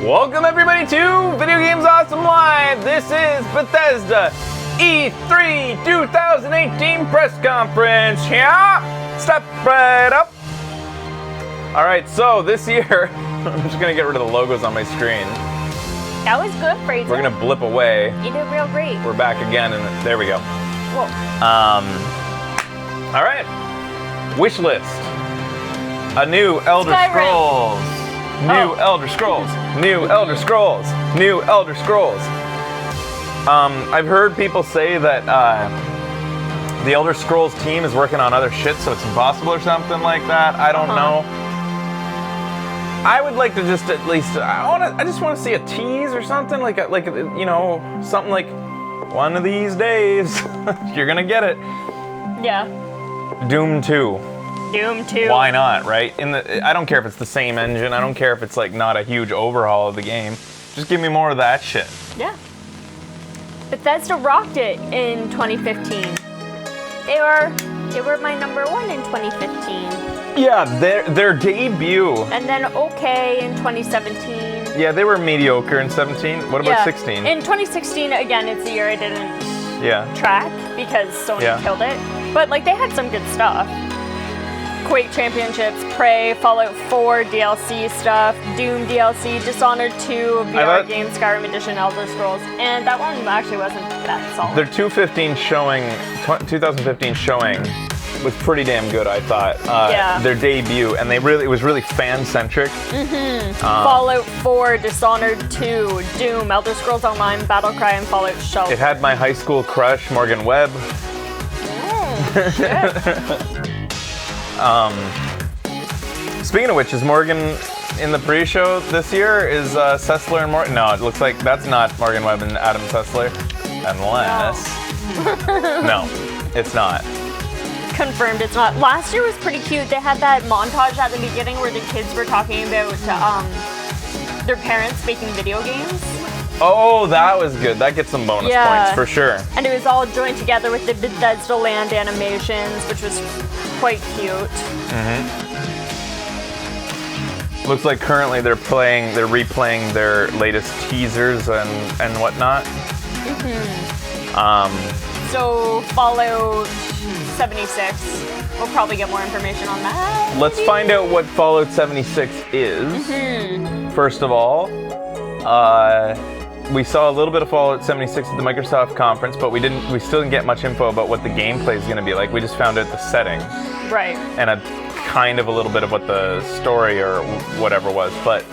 Welcome everybody to Video Games Awesome Live. This is Bethesda E3 2018 press conference. Yeah, step right up. All right, so this year, I'm just gonna get rid of the logos on my screen. That was good, Fraser. We're gonna blip away. You did real great. We're back again, and there we go. Whoa. All right. Wish list. A new Elder Skyrim. Scrolls. New Elder Scrolls. New Elder Scrolls. New Elder Scrolls. I've heard people say that the Elder Scrolls team is working on other shit, so it's impossible or something like that. I don't know. I would like to just at least I just want to see a tease or something like you know, something like one of these days you're gonna get it. Yeah. Doom 2. Doom 2. Why not, right? I don't care if it's the same engine. I don't care if it's like not a huge overhaul of the game. Just give me more of that shit. Yeah. Bethesda rocked it in 2015. They were my number one in 2015. Yeah, their debut. And then okay in 2017. Yeah, they were mediocre in 17. What about 16? In 2016, again, it's the year I didn't track because Sony killed it. But like they had some good stuff. Quake Champions, Prey, Fallout 4 DLC stuff, Doom DLC, Dishonored 2, VR game, Skyrim Edition, Elder Scrolls, and that one actually wasn't that solid. Their 2015 showing was pretty damn good, I thought. Their debut, and it was really fan-centric. Fallout 4, Dishonored 2, Doom, Elder Scrolls Online, Battlecry, and Fallout Shelter. It had my high school crush, Morgan Webb. Speaking of which, is Morgan in the pre-show this year? Is Sessler and Morgan? No, it looks like that's not Morgan Webb and Adam Sessler. Unless... No, it's not. Confirmed it's not. Last year was pretty cute. They had that montage at the beginning where the kids were talking about their parents making video games. Oh, that was good. That gets some bonus points for sure. And it was all joined together with the Bethesda Land animations, which was quite cute. Looks like currently they're replaying their latest teasers and whatnot. So Fallout 76, we'll probably get more information on that. Let's find out what Fallout 76 is. First of all, we saw a little bit of Fallout 76 at the Microsoft conference, but we still didn't get much info about what the gameplay is going to be like. We just found out the setting. Right. And a kind of a little bit of what the story or whatever was, but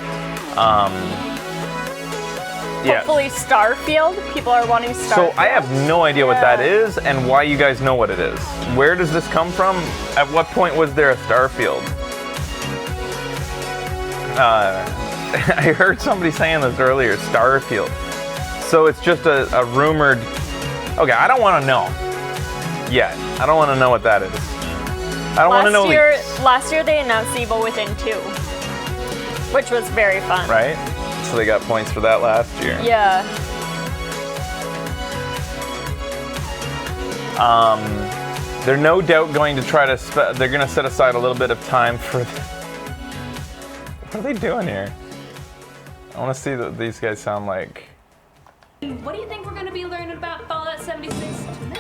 hopefully Starfield. People are wanting Starfield. So I have no idea what that is and why you guys know what it is. Where does this come from? At what point was there a Starfield? I heard somebody saying this earlier, Starfield. So it's just a rumored... Okay, I don't want to know yet. I don't want to know what that is. I don't want to know. Last year they announced Evil Within 2, which was very fun. Right? So they got points for that last year. Yeah. They're no doubt going to try to... they're going to set aside a little bit of time for... What are they doing here? I want to see what these guys sound like. What do you think we're going to be learning about Fallout 76 tonight?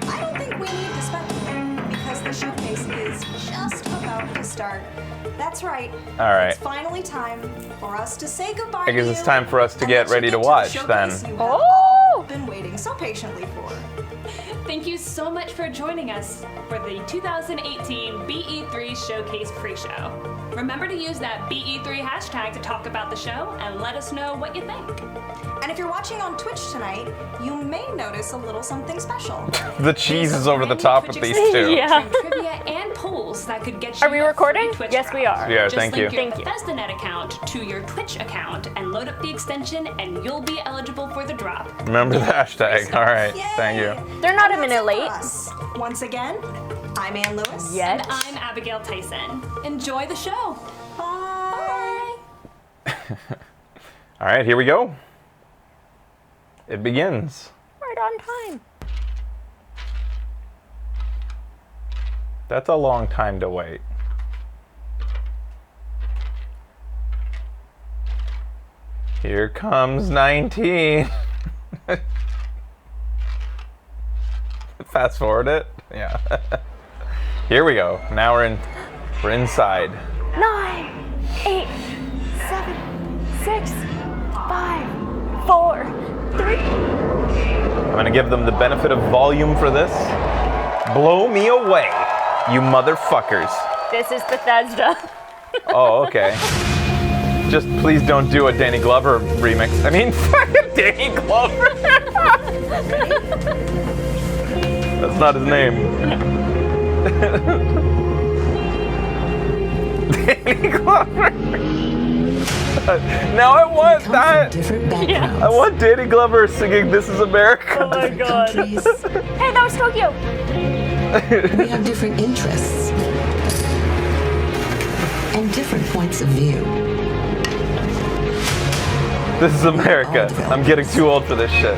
I don't think we need to speculate because the showcase is just about to start. That's right. All right. It's finally time for us to say goodbye. I guess it's time for us to get ready to watch then. Oh! Been waiting so patiently for. Thank you so much for joining us for the 2018 BE3 Showcase pre-show. Remember to use that BE3 hashtag to talk about the show and let us know what you think. And if you're watching on Twitch tonight, you may notice a little something special. The cheese is over the top of these two. Yeah. Trivia and polls that could get you. Are we recording? Yes, we are. Yeah, Just thank you. link your BethesdaNet account to your Twitch account and load up the extension, and you'll be eligible for the drop. Remember the hashtag. All right. Yay. Thank you. They're not a minute late. Once again, I'm Ann Lewis. Yes. And I'm Abigail Tyson. Enjoy the show. Bye. All right, here we go. It begins. Right on time. That's a long time to wait. Here comes 19. Fast forward it. Yeah. Here we go. Now we're inside. 9, 8, 7, 6, 5, 4, 3. I'm gonna give them the benefit of volume for this. Blow me away, you motherfuckers. This is Bethesda. Oh, okay. Just please don't do a Danny Glover remix. I mean, fucking Danny Glover. That's not his name. Danny Glover. Now I want that. Yeah. I want Danny Glover singing "This Is America." Oh my god. Hey, that was Tokyo. We have different interests and different points of view. This is America. I'm getting too old for this shit.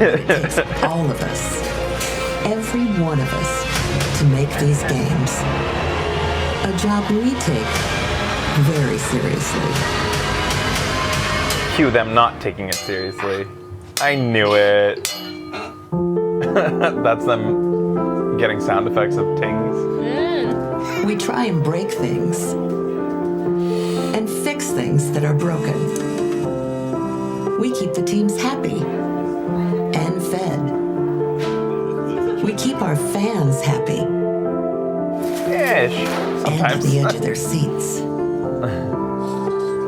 It takes all of us, every one of us, to make these games. A job we take very seriously. Cue them not taking it seriously. I knew it. That's them getting sound effects of tings. We try and break things and fix things that are broken. We keep the teams happy and fed. We keep our fans happy Ish. and at Sometimes. the edge of their seats.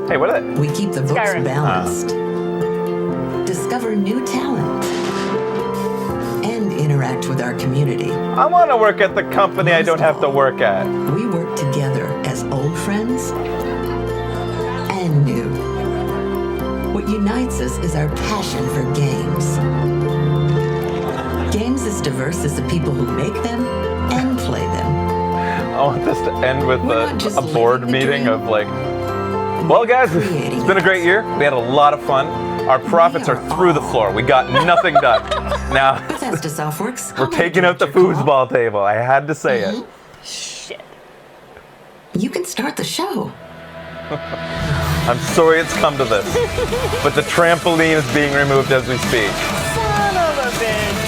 Hey, what are they? We keep the books Skyrim. balanced, discover new talent, and interact with our community. I want to work at the company I don't have to work at. We work together as old friends and new. What unites us is our passion for games. Games as diverse as the people who make them and play them. I want this to end with We're not just a board living the meeting dream. of like, well guys, it's been a great year. We had a lot of fun. Our profits are through the floor. We got nothing done. Now, Bethesda Softworks. we're taking out the foosball table. I had to say it. Shit. You can start the show. I'm sorry it's come to this, but the trampoline is being removed as we speak. Son of a bitch.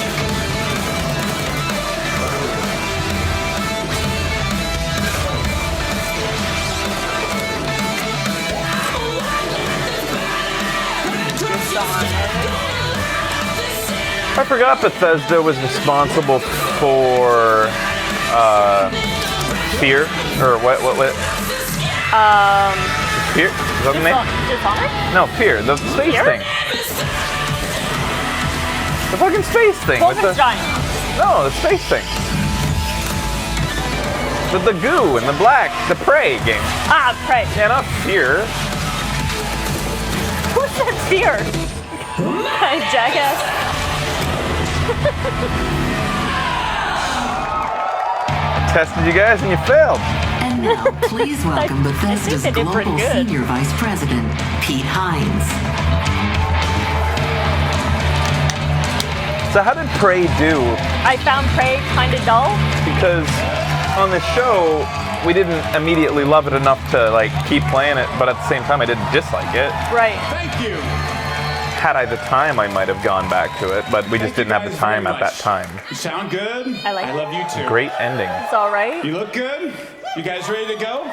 I forgot Bethesda was responsible for Fear, or what? Fear? Is that the name? Dishonored? No, Fear, the space Fear? thing. The fucking space thing. With the, Wolfenstein. no, the space thing. With the goo and the black, the Prey game. Ah, Prey. Yeah, not Fear. Who said fear? Jackass. Tested you guys and you failed. And now, please welcome Bethesda's they did pretty Global good. Senior Vice President, Pete Hines. So how did Prey do? I found Prey kind of dull. Because on the show, we didn't immediately love it enough to like keep playing it, but at the same time, I didn't dislike it. Right. Thank you. Had I the time, I might have gone back to it, but we just didn't have the time at that time. You sound good. I like I love you too. Great ending. It's all right. You look good. You guys ready to go?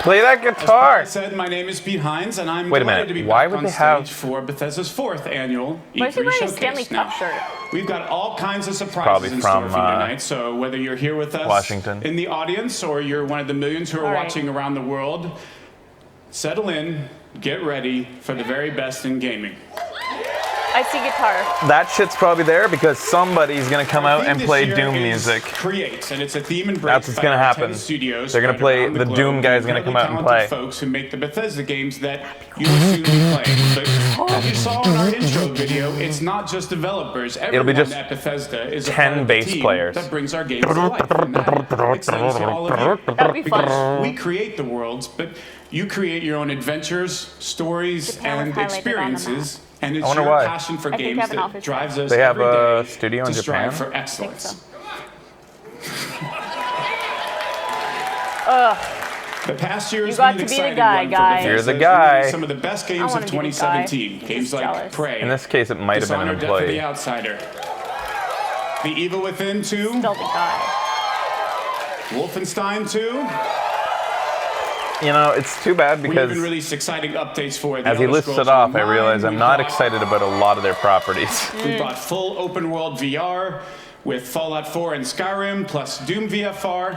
Play that As guitar. I said, my name is Pete Hines, and I'm Wait a delighted minute, to be why back would on they stage have- for Bethesda's 4th annual Why is he E3 wearing a showcase. Stanley Cup Now, shirt? we've got all kinds of surprises Probably in from, store for you tonight. So whether you're here with us Washington. in the audience or you're one of the millions who are All right. watching around the world, settle in, get ready for the very best in gaming. I see guitar. That shit's probably there because somebody's gonna come out and play Doom music. Create, and it's a theme and That's what's gonna happen. Studios They're gonna spread play- around the globe, Doom guy's gonna come out and incredibly play. talented folks who make the Bethesda games that you will soon be playing. But as you saw in our intro video, it's not just developers. Everyone just at Bethesda is 10 a part of the bass team players. that brings our games to life. And that extends to all of you. That'd be fun. Because we create the worlds, but you create your own adventures, stories, Japan was and highlighted on the experiences. And it's wonder your why. passion for I think games Kevin that Hoff is drives us They have every a day studio to in strive Japan? for excellence. Ugh. The past year has You got been an to be the exciting guy, one for guy. Bethesda. You're the It's guy. released some of the best games wanna of be the guy. 2017. Games Just like jealous. Prey, In this case, it might have been an Dishonored, Death of the employee. Outsider, The Evil Within 2, Still the guy. Wolfenstein 2. You know, it's too bad We because even released exciting updates for the as he Elder lists Scrolls it off, I Online. realize I'm We not bought- excited about a lot of their properties. We bought full open world VR with Fallout 4 and Skyrim, plus Doom VFR,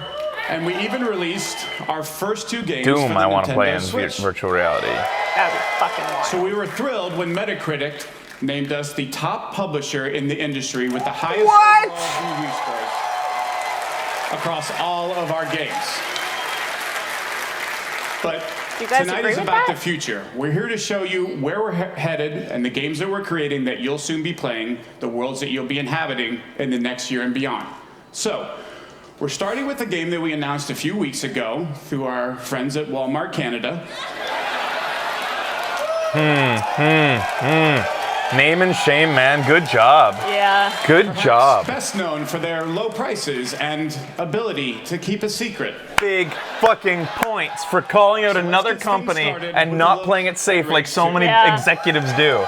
and we even released our first 2 games for Doom, the I want to play in Nintendo Switch. virtual reality. That'd be fucking wild. So we were thrilled when Metacritic named us the top publisher in the industry with the highest What? overall review scores across all of our games. But You guys tonight agree is with about that? the future. We're here to show you where we're headed and the games that we're creating that you'll soon be playing, the worlds that you'll be inhabiting in the next year and beyond. So, we're starting with a game that we announced a few weeks ago through our friends at Walmart Canada. Name and shame, man. Good job. Yeah. Good job. Best known for their low prices and ability to keep a secret. Big fucking points for calling out So let's another get things company started and with a not look playing it safe at like so Race many 2. Yeah. executives do.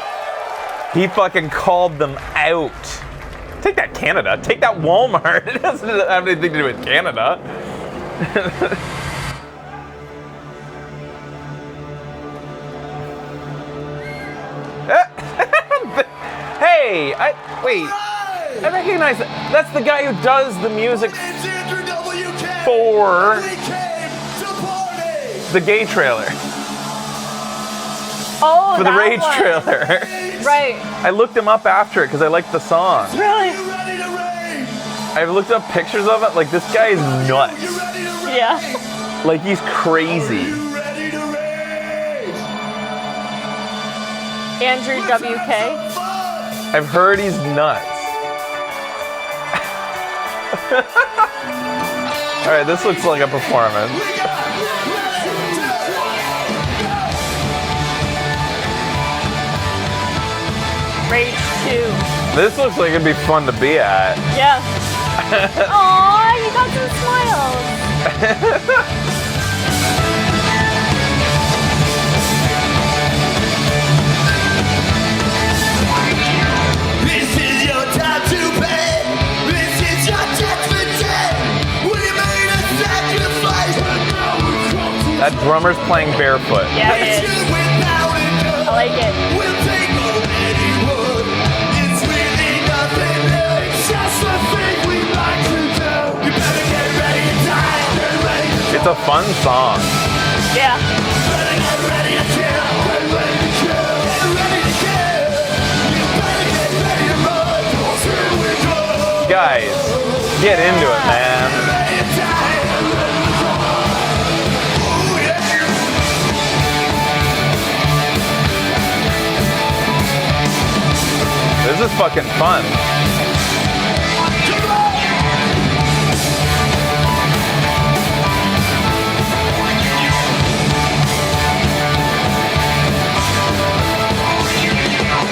He fucking called them out. Take that, Canada. Take that, Walmart. It doesn't have anything to do with Canada. Hey, wait. I recognize that. That's the guy who does the music for the gay trailer. Oh, For the that Rage one. trailer. Right. I looked him up after it because I liked the song. Really? I've looked up pictures of it. Like, this guy is nuts. Yeah. Like, he's crazy. Andrew WK. I've heard he's nuts. All right, this looks like a performance. Rage 2. This looks like it'd be fun to be at. Yeah. Aw, you got some smiles. This is your time to pay. This is your judgment day. We made a sacrifice. That drummer's playing barefoot. Yeah, it is. I like it. We'll take on anyone. It's really nothing new. It's just a thing we like to do. You better get ready to die. Get ready to It's a fun song. Yeah. better get ready to kill. Get ready to kill. Get ready to kill. You better get ready to run. 'Cause here we go. Guys, get into it, man. Ready to die. Oh yeah. This is fucking fun.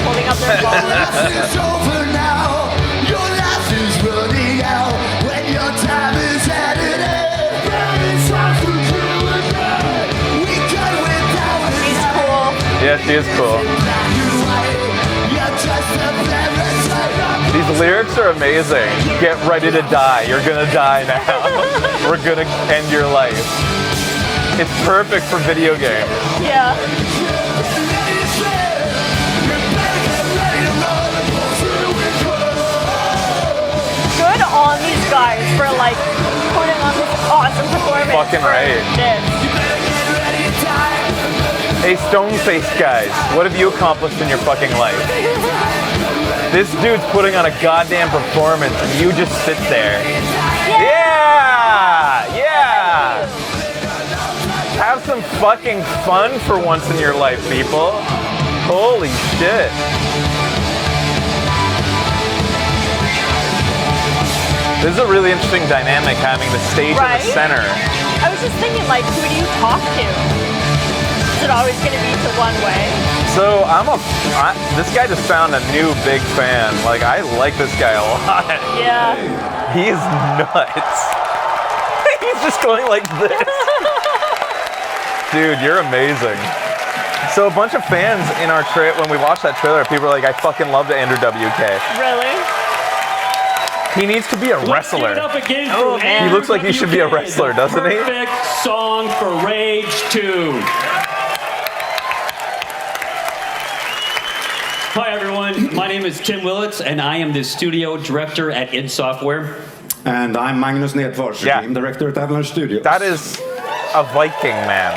Holding up their wallet. It's over now. Your life is running out. When your time is headed in, then it's time to kill again. We got without it. She's cool. Yeah, she is cool. Black and white. You're just a parasite. These lyrics are amazing. Get ready to die. You're gonna die now. We're gonna end your life. It's perfect for video games. Yeah. Ready to share. You better get ready to run. 'Cause here we go. Good on these guys for like putting on this awesome performance. Fucking for right. This. You better get ready to die. Hey, stone-faced guys, what have you accomplished in your fucking life? This dude's putting on a goddamn performance and you just sit there. Yeah! Yeah! Have some fucking fun for once in your life, people. Holy shit. This is a really interesting dynamic having the stage in Right? the center. I was just thinking, like, who do you talk to? Is it always going to be to one way? So this guy just found a new big fan. Like, I like this guy a lot. Yeah. He's nuts. He's just going like this. Dude, you're amazing. So a bunch of fans in our when we watched that trailer, people were like, I fucking loved Andrew WK. Really? He needs to be a wrestler. man. He looks like he should be a wrestler, doesn't he? Perfect song for Rage 2. Hi everyone, my name is Tim Willits and I am the studio director at id Software. And I'm Magnus Nedfors, game director at Avalanche Studios. That is a Viking man.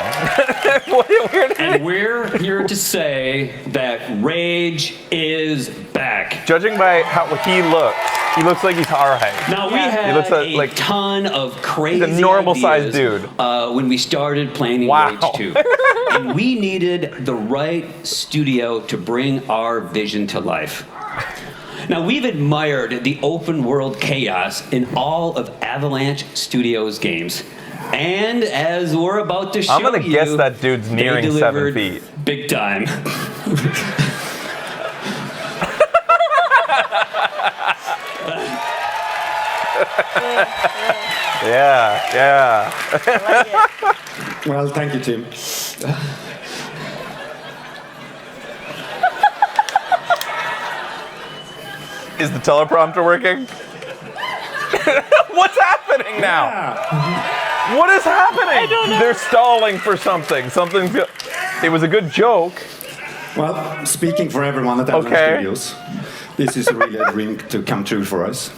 And we're here to say that Rage is back. Judging by how he looks like he's our height. Now we had a ton of crazy he's a normal-sized ideas, dude. When we started planning Rage 2. And we needed the right studio to bring our vision to life. Now, we've admired the open world chaos in all of Avalanche Studios games. And as we're about to show I'm gonna guess that dude's nearing 7 feet. Big time. Yeah. Well, thank you, Tim. Is the teleprompter working? What's happening now? Yeah. What is happening? I don't know. They're stalling for something. It was a good joke. Well, speaking for everyone at Avalanche Studios, this is really a dream to come true for us.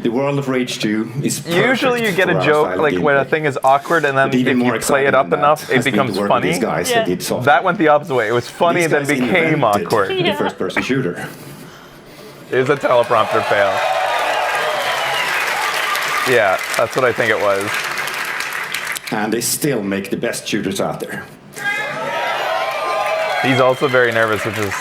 The world of Rage 2 is perfect. Usually you get a joke like when a thing is awkward and then if you play it up enough, it becomes funny. That went the opposite way. It was funny and then became awkward. The first-person shooter. It was a teleprompter fail. Yeah, that's what I think it was. And they still make the best shooters out there. He's also very nervous, which is...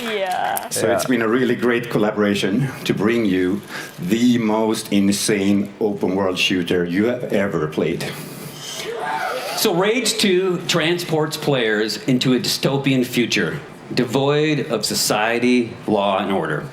Yeah. So it's been a really great collaboration to bring you the most insane open world shooter you have ever played. So Rage 2 transports players into a dystopian future, devoid of society, law, and order.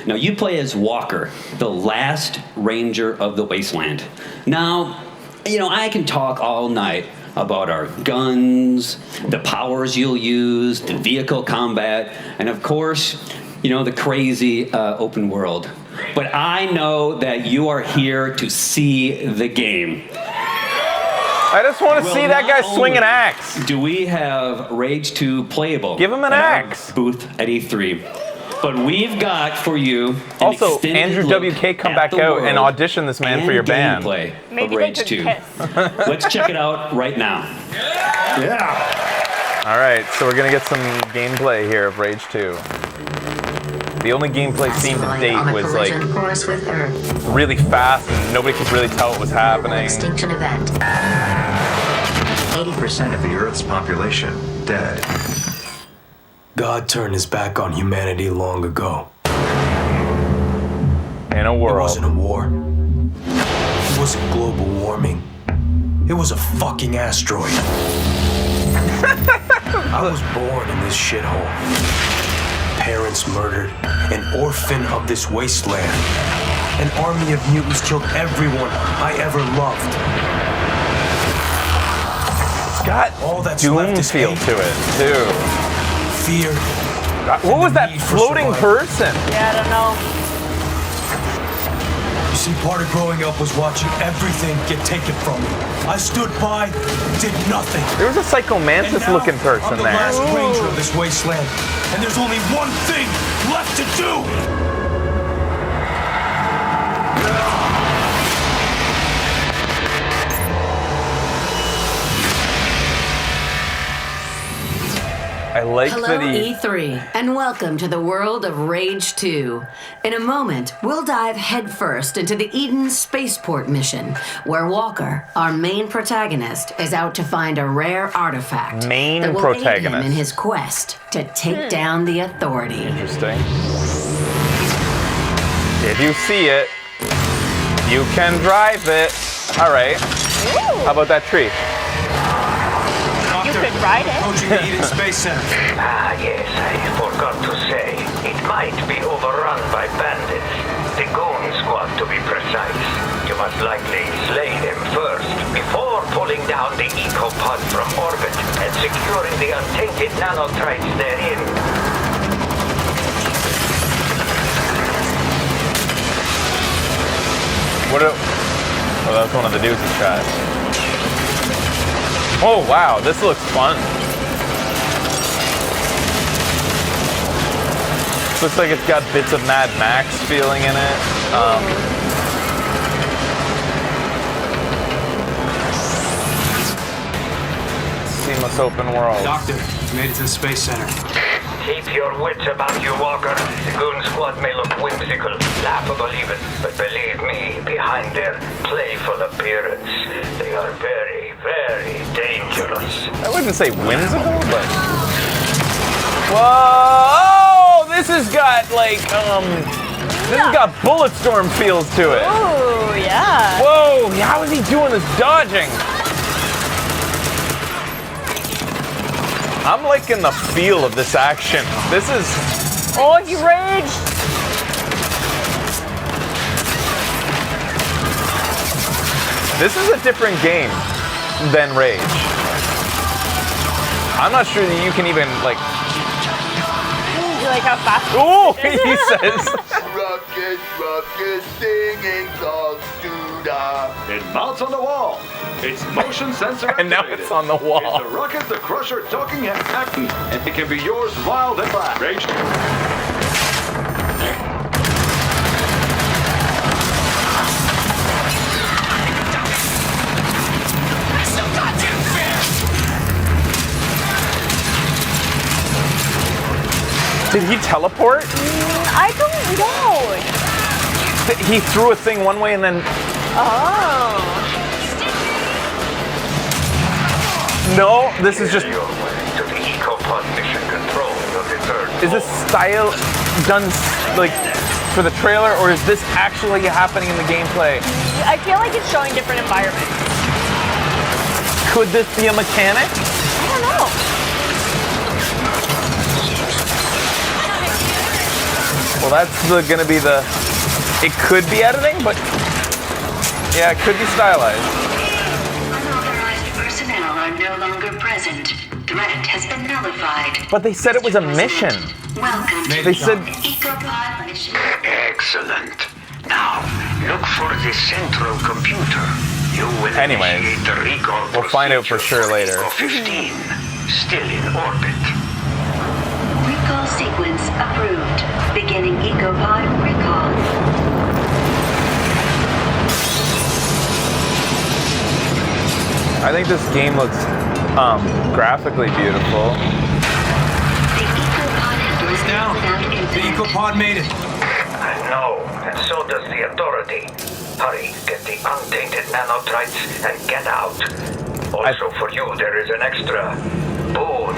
Now you play as Walker, the last ranger of the wasteland. Now, I can talk all night about our guns, the powers you'll use, the vehicle combat, and of course, the crazy open world. But I know that you are here to see the game. I just want to see that guy swing an axe. Do we have Rage 2 playable? Give him an axe. Booth at E3. But we've got for you also Andrew WK come back out and audition this man for your band. Maybe Rage they could 2. kiss. Let's check it out right now. Yeah. All right, so we're gonna get some gameplay here of Rage 2. The only gameplay seen to date was like really fast and nobody could really tell what was happening. Extinction event. 80% of the Earth's population dead. God turned his back on humanity long ago. In a world. It wasn't a war. It wasn't global warming. It was a fucking asteroid. I was born in this shithole. Parents murdered. An orphan of this wasteland. An army of mutants killed everyone I ever loved. It's got all that's Doom left is feel hate. to it, too. Fear. What was that floating person? Yeah, I don't know. You see, part of growing up was watching everything get taken from me. I stood by, did nothing. There was a Psychomantis-looking person I'm the there. last ranger of this wasteland, and there's only one thing left to do. I like Hello, that he... E3, and welcome to the world of Rage 2. In a moment, we'll dive headfirst into the Eden Spaceport mission, where Walker, our main protagonist, is out to find a rare artifact that will aid him in his quest to take down the Authority. Interesting. If you see it, you can drive it. All right. How about that tree? You could ride it. Approaching the Eden Space Center. Ah, yes, I forgot to say. It might be overrun by bandits. the Goon Squad to be precise. You must likely slay them first, before pulling down the ecopod from orbit and securing the untainted nanotrites therein. Oh, that was one of the dudes he shot. Oh wow, this looks fun. Looks like it's got bits of Mad Max feeling in it. Seamless open world. Doctor, made it to the Space Center. Keep your wits about you, Walker. The Goon Squad may look whimsical, laughable even, but believe me, behind their playful appearance, they are very, very dangerous. I wouldn't say whimsical, but... Whoa! This has got, like, this has got Bulletstorm feels to it. Oh, yeah. Whoa! How is he doing this dodging? I'm liking the feel of this action. This is... Oh, he raged! This is a different game than Rage. I'm not sure that you can even, like... You like how fast Oh, he says... Ruckus, singing songs to the... It mounts on the wall. It's motion sensor activated. And now it's on the wall. It's a Ruckus the Crusher talking head acting, and it can be yours wild and black. Rage. Did he teleport? I don't know. He threw a thing one way and then... Oh. No, this is just... Your way to the ecopod mission control of the third. Is this style done, like, for the trailer, or is this actually happening in the gameplay? I feel like it's showing different environments. Could this be a mechanic? I don't know. Well, that's gonna be the... It could be editing, but... Yeah, it could be stylized. Unauthorized personnel are no longer present. Threat has been nullified. But they said it was a mission. Welcome to They said... the Ecopod mission. Excellent. Now, look for the central computer. You will initiate the recall we'll find out for sure later. Eco 15, still in orbit. Recall sequence approved. Beginning Ecopod recall. I think this game looks graphically beautiful. Goes down. The Ecopod made it. I know, and so does the Authority. Hurry, get the untainted nanotrites and get out. Also for you, there is an extra boon.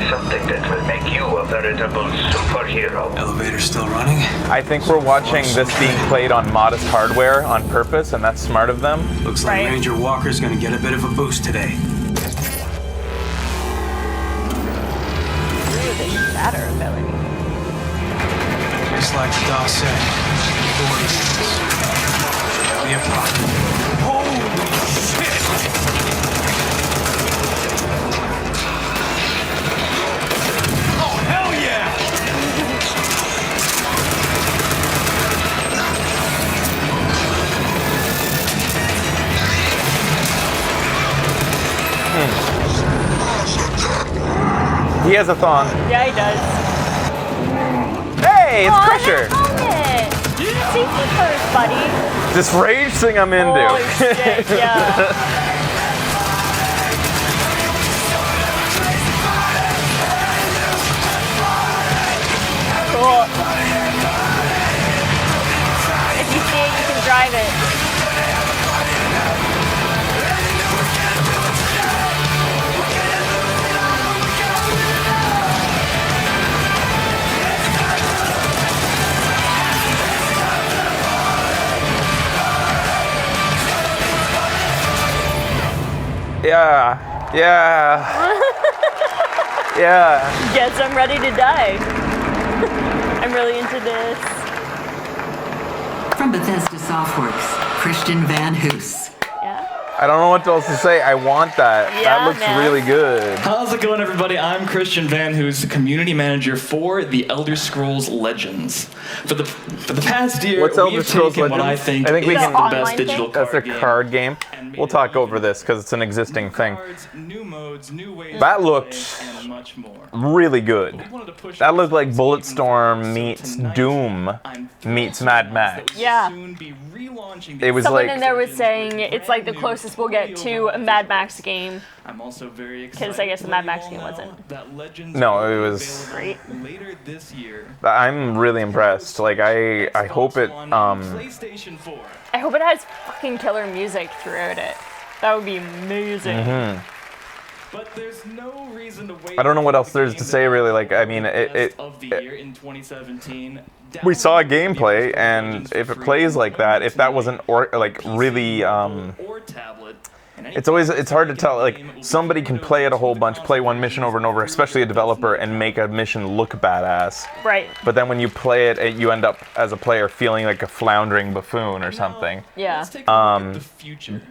Something that will make you a veritable superhero. Elevator still running? I think we're watching this being played on modest hardware on purpose, and that's smart of them. Looks like Ranger Walker's gonna get a bit of a boost today. Shatter ability. Just like the DOS said. There'll be a problem. Holy shit! Oh, hell yeah! He has a thong. Yeah, he does. Hey, it's Crusher. Safety first, buddy. This rage thing I'm into. Holy shit, yeah. Cool. If you see it, you can drive it. Yeah, yeah, yeah. Guess I'm ready to die. I'm really into this. From Bethesda Softworks, Christian Van Hoos. I don't know what else to say. I want that. Yeah, that looks really good. How's it going, everybody? I'm Christian Van Hoos, the community manager for the Elder Scrolls Legends. For the past year, What's Elder Scrolls taken Legends? what I think we is can. the best digital That's card a game. card game. We'll talk over this because it's an existing thing. That looked really good. That looked like Bulletstorm meets Doom meets Mad Max. Yeah. It was Someone like in there was saying it's like the closest we'll get to a Mad Max game. I'm also very Because I guess the Mad Max game wasn't. no, it was. Great. Later this year. I'm really impressed. Like I hope it. I hope it has fucking killer music throughout it. That would be amazing. Mhm. But there's no reason to wait. I don't know what else there's to say really. Like I mean, of the year in 2017. we saw a gameplay, and if it plays like that, if that wasn't like really, it's hard to tell. Like somebody can play it a whole bunch, play one mission over and over, especially a developer, and make a mission look badass. Right. But then when you play it, you end up as a player feeling like a floundering buffoon or something. Yeah.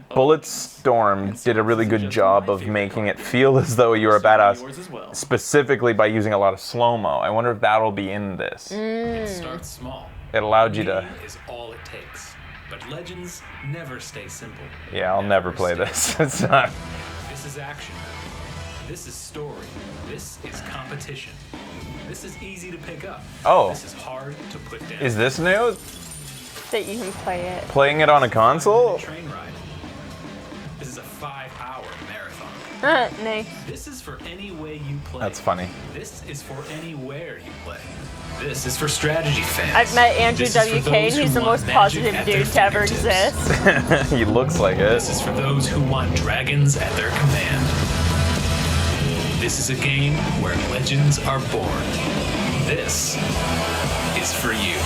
Bulletstorm did a really good job of making it feel as though you're a badass, specifically by using a lot of slow-mo. I wonder if that'll be in this. It starts small. It allowed you to. Is all it takes. But Legends never stay simple. Yeah, I'll never play this. It's not. This is action. This is story. This is competition. This is easy to pick up. Oh. This is hard to put down. Is this new? That you can play it. Playing it on a console? Train ride. This is a 5-hour marathon. Nay. This is for any way you play. That's funny. This is for anywhere you play. This is for strategy fans. I've met Andrew This is for WK, and those he's who the want most magic positive at their dude to ever fingertips. exist. He looks like it. This is for those who want dragons at their command. This is a game where legends are born. This is for you.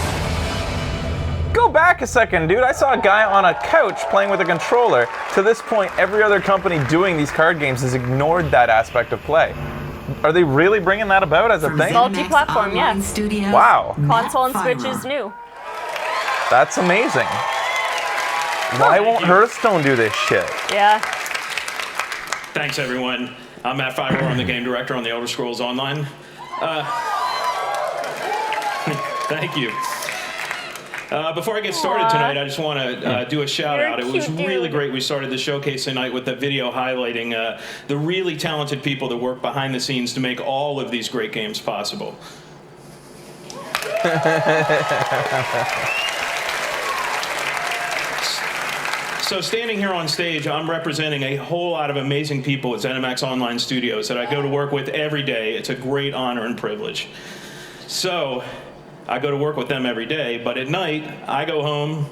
Go back a second, dude. I saw a guy on a couch playing with a controller. To this point, every other company doing these card games has ignored that aspect of play. Are they really bringing that about as a thing? Multi-platform, yeah. Wow. Console and Switch is new. That's amazing. Why won't Hearthstone do this shit? Yeah. Thanks, everyone. I'm Matt Fiber. I'm the game director on the Elder Scrolls Online. Thank you. Before I get started tonight, I just want to do a shout out. It was really great. We started the showcase tonight with a video highlighting the really talented people that work behind the scenes to make all of these great games possible. So standing here on stage, I'm representing a whole lot of amazing people at ZeniMax Online Studios that I go to work with every day. It's a great honor and privilege. So I go to work with them every day, but at night, I go home,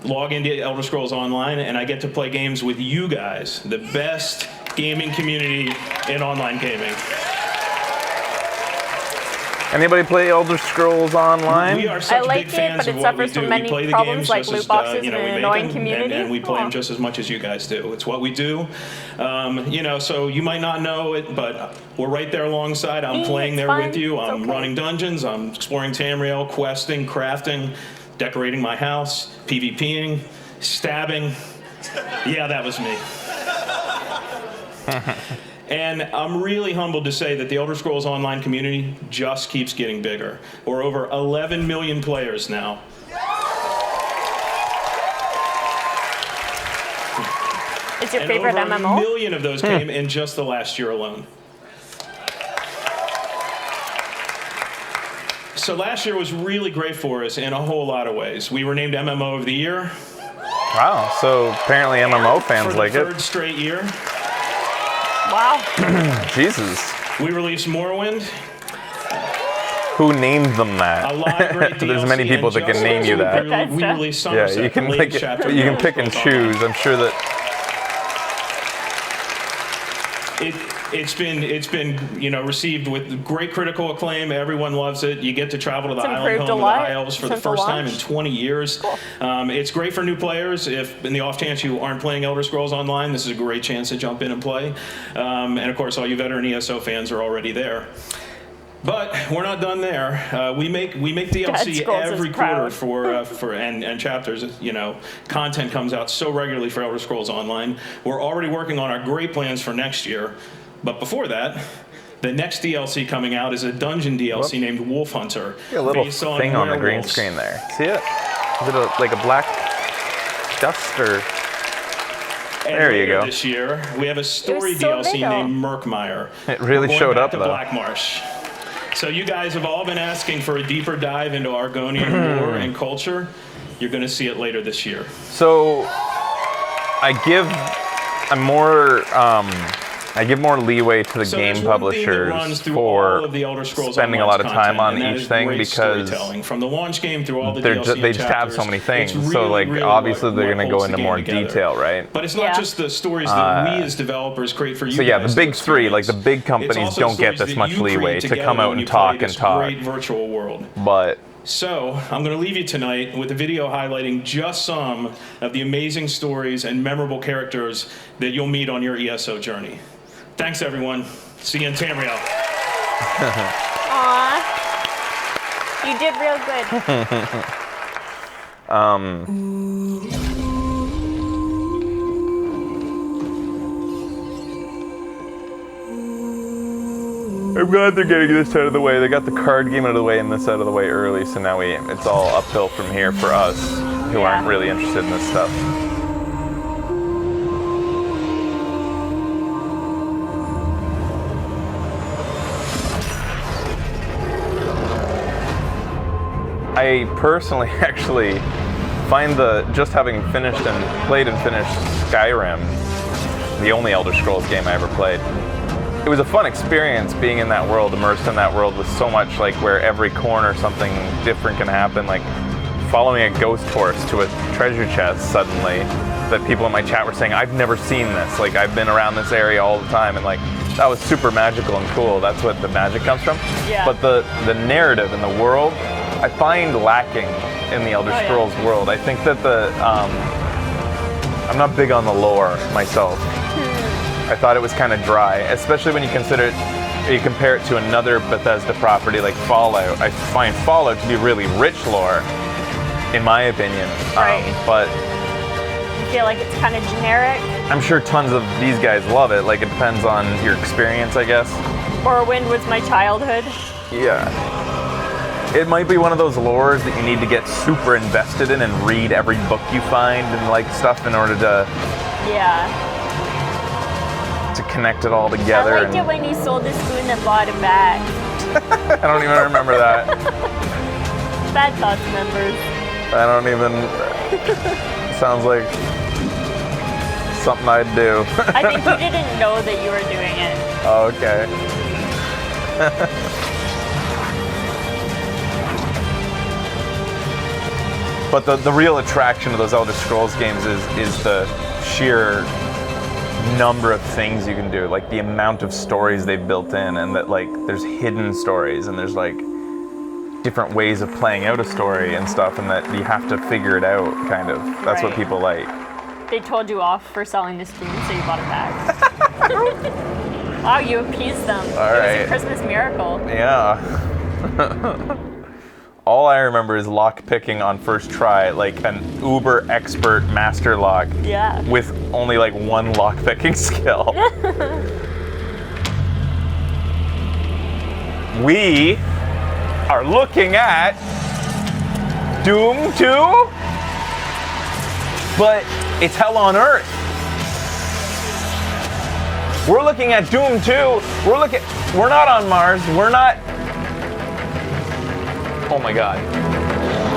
log into Elder Scrolls Online, and I get to play games with you guys, the best gaming community in online gaming. Anybody play Elder Scrolls Online? We are such big fans of what we do. We play the games like just loot as boxes we and make annoying them, community. and we play them just as much as you guys do. It's what we do. So you might not know it, but we're right there alongside. I'm playing there with you. I'm running dungeons. I'm exploring Tamriel, questing, crafting, decorating my house, PvPing, stabbing. Yeah, that was me. And I'm really humbled to say that the Elder Scrolls Online community just keeps getting bigger. We're over 11 million players now. It's your And favorite over MMO? a million of those came in just the last year alone. So last year was really great for us in a whole lot of ways. We were named MMO of the Year. Wow, so apparently MMO fans like For it. the third straight year. Wow. Jesus. We released Morrowind. Who named them that? A lot of great There's many DLC, people and that can just name you that. we released Yeah, Somerset, you can the pick latest it, chapter you of can Elder pick and Scrolls Online. choose. I'm sure that It's been received with great critical acclaim. Everyone loves it. You get to travel to the It's island improved home a of the lot High Elves for the since the first time in launch. 20 years. It's great for new players. If in the off chance you aren't playing Elder Scrolls Online, this is a great chance to jump in and play. And of course, all you veteran ESO fans are already there. But we're not done there. We make DLC every quarter for and chapters. You know, content comes out so regularly for Elder Scrolls Online. We're already working on our great plans for next year. But before that, the next DLC coming out is a dungeon DLC named Wolf Hunter. A little based on thing on the green werewolves. screen there. See it? Is it like a black dust or? And There you later go. This year, we have a story so DLC little. named Merkmire. It really We're going showed back up, to though. Blackmarsh. So you guys have all been asking for a deeper dive into Argonian lore and culture. You're going to see it later this year. So I give more leeway to the So game there's one theme that publishers runs through all for of the Elder Scrolls spending a lot of Online's time on content, and that each is thing great because storytelling. From the launch game through all the they're DLC they just have chapters, so many it's things. really, So like really obviously what they're going to go holds the into more game together. detail, right? But it's not just the stories that we as developers create for you. So yeah, guys the to big three, like the big It's companies, also don't get stories this that much you create leeway to together come out when and you talk play and this talk. Great virtual world. But So, I'm going to leave you tonight with a video highlighting just some of the amazing stories and memorable characters that you'll meet on your ESO journey. Thanks, everyone. See you in Tamriel. Aw. You did real good. I'm glad they're getting this out of the way. They got the card game out of the way and this out of the way early, so now it's all uphill from here for us who aren't really interested in this stuff. I personally actually find just having finished and played and finished Skyrim, the only Elder Scrolls game I ever played, it was a fun experience being in that world, immersed in that world with so much like where every corner something different can happen, like following a ghost horse to a treasure chest suddenly that people in my chat were saying, I've never seen this, like I've been around this area all the time, and like that was super magical and cool. That's what the magic comes from. Yeah. But the narrative in the world, I find lacking in the Elder Scrolls world. I think that I'm not big on the lore myself. I thought it was kind of dry, especially when you compare it to another Bethesda property like Fallout. I find Fallout to be really rich lore, in my opinion. Right. But You feel like it's kind of generic. I'm sure tons of these guys love it. Like it depends on your experience, I guess. Morrowind was my childhood. Yeah. It might be one of those lores that you need to get super invested in and read every book you find and like stuff in order to connect it all together. I liked it when you sold the spoon and bought it back. I don't even remember that. Bad Thoughts members. I don't even. Sounds like something I'd do. I think you didn't know that you were doing it. Oh, okay. But the real attraction of those Elder Scrolls games is the sheer number of things you can do, like the amount of stories they've built in, and that like there's hidden stories and there's like different ways of playing out a story and stuff, and that you have to figure it out, kind of. That's what people like. They told you off for selling the spoon, so you bought it back. Wow, you appeased them. It was a Christmas miracle. Yeah. All I remember is lock picking on first try, like an uber expert master lock. Yeah. With only like one lock picking skill. We are looking at Doom 2, but it's hell on earth. We're looking at Doom 2. We're not on Mars. We're not. Oh my God.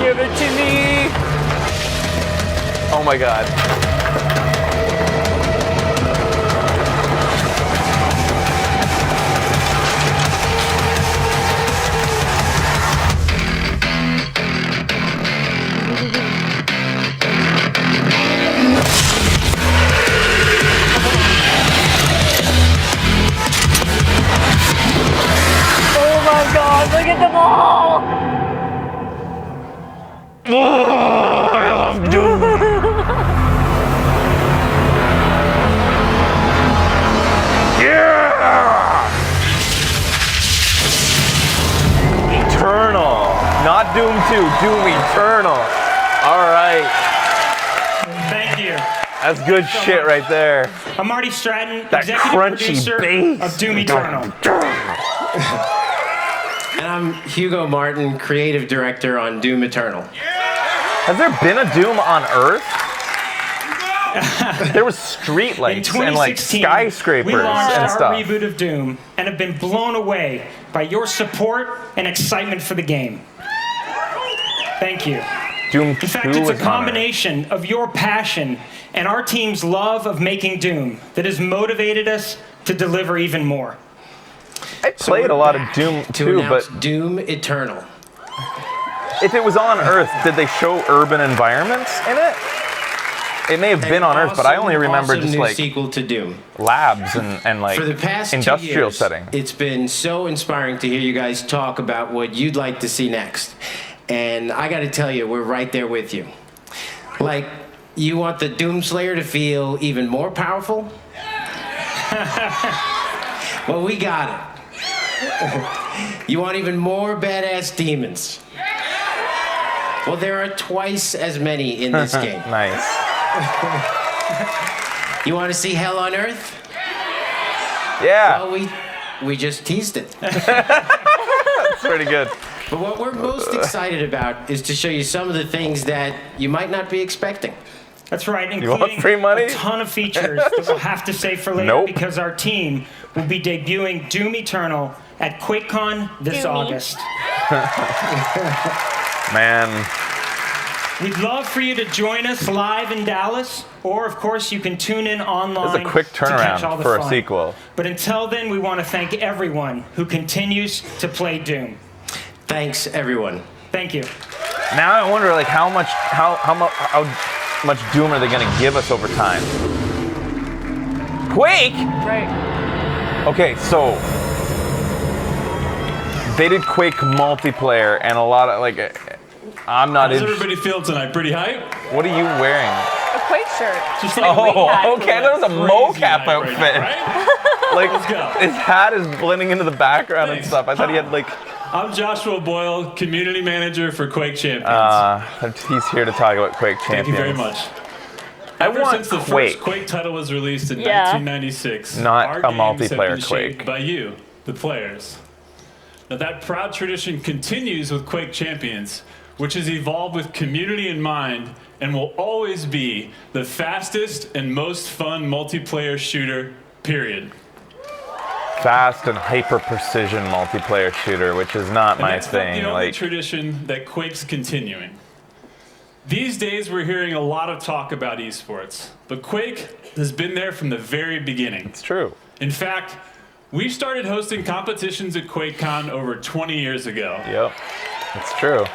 Give it to me. Oh my God. Oh my God, look at them all. I love Doom. Yeah! Doom 2, Doom Eternal. All right. Thank you. That's good shit right there. I'm Marty Stratton, That executive crunchy producer bass. of Doom Eternal. And I'm Hugo Martin, creative director on Doom Eternal. Has there been a Doom on Earth? There was streetlights and like skyscrapers we launched and our stuff. reboot of Doom and have been blown away by your support and excitement for the game. Thank you. Doom In fact, 2 it's a was on Earth. combination of your passion and our team's love of making Doom that has motivated us to deliver even more. I played a lot of Doom 2, but Doom Eternal. if it was on Earth, did they show urban environments in it? It may have been on Earth, but I only remember awesome just new like sequel to Doom. labs and like For the past 2 industrial years, setting. It's been so inspiring to hear you guys talk about what you'd like to see next. And I got to tell you, we're right there with you. Like, you want the Doomslayer to feel even more powerful? Well, we got it. You want even more badass demons? Well, there are twice as many in this game. Nice. You want to see hell on Earth? Yeah. Well, we just teased it. That's pretty good. But what we're most excited about is to show you some of the things that you might not be expecting. That's right, You want including free money? a ton of features that we'll have to save for later Nope. because our team will be debuting Doom Eternal at QuakeCon this Doomy. August. Man. We'd love for you to join us live in Dallas, or of course you can tune in online. This is a quick to catch all turnaround the for a fun. sequel. But until then, we want to thank everyone who continues to play Doom. Thanks, everyone. Thank you. Now I wonder, like, how much Doom are they going to give us over time? Quake. Right. Okay, so they did Quake multiplayer and a lot of like. I'm not. How does everybody feel tonight? Pretty hype? What are you wearing? A Quake shirt. Just And a Quake hat. Okay, that was a mocap outfit. Like Let's go. his hat is blending into the background and stuff. I thought he had like. I'm Joshua Boyle, community manager for Quake Champions. He's here to talk about Quake Champions. Thank you very much. I Ever want since the Quake. first Quake title was released in Yeah. 1996, Not our a games multiplayer have been shaped Quake. by you, the players. Now that proud tradition continues with Quake Champions, which has evolved with community in mind and will always be the fastest and most fun multiplayer shooter, period. Fast and hyper precision multiplayer shooter, which is not And my that's thing. not the only Like tradition that Quake's continuing. These days, we're hearing a lot of talk about esports, but Quake has been there from the very beginning. It's true. In fact, we started hosting competitions at QuakeCon over 20 years ago. Yep, it's true.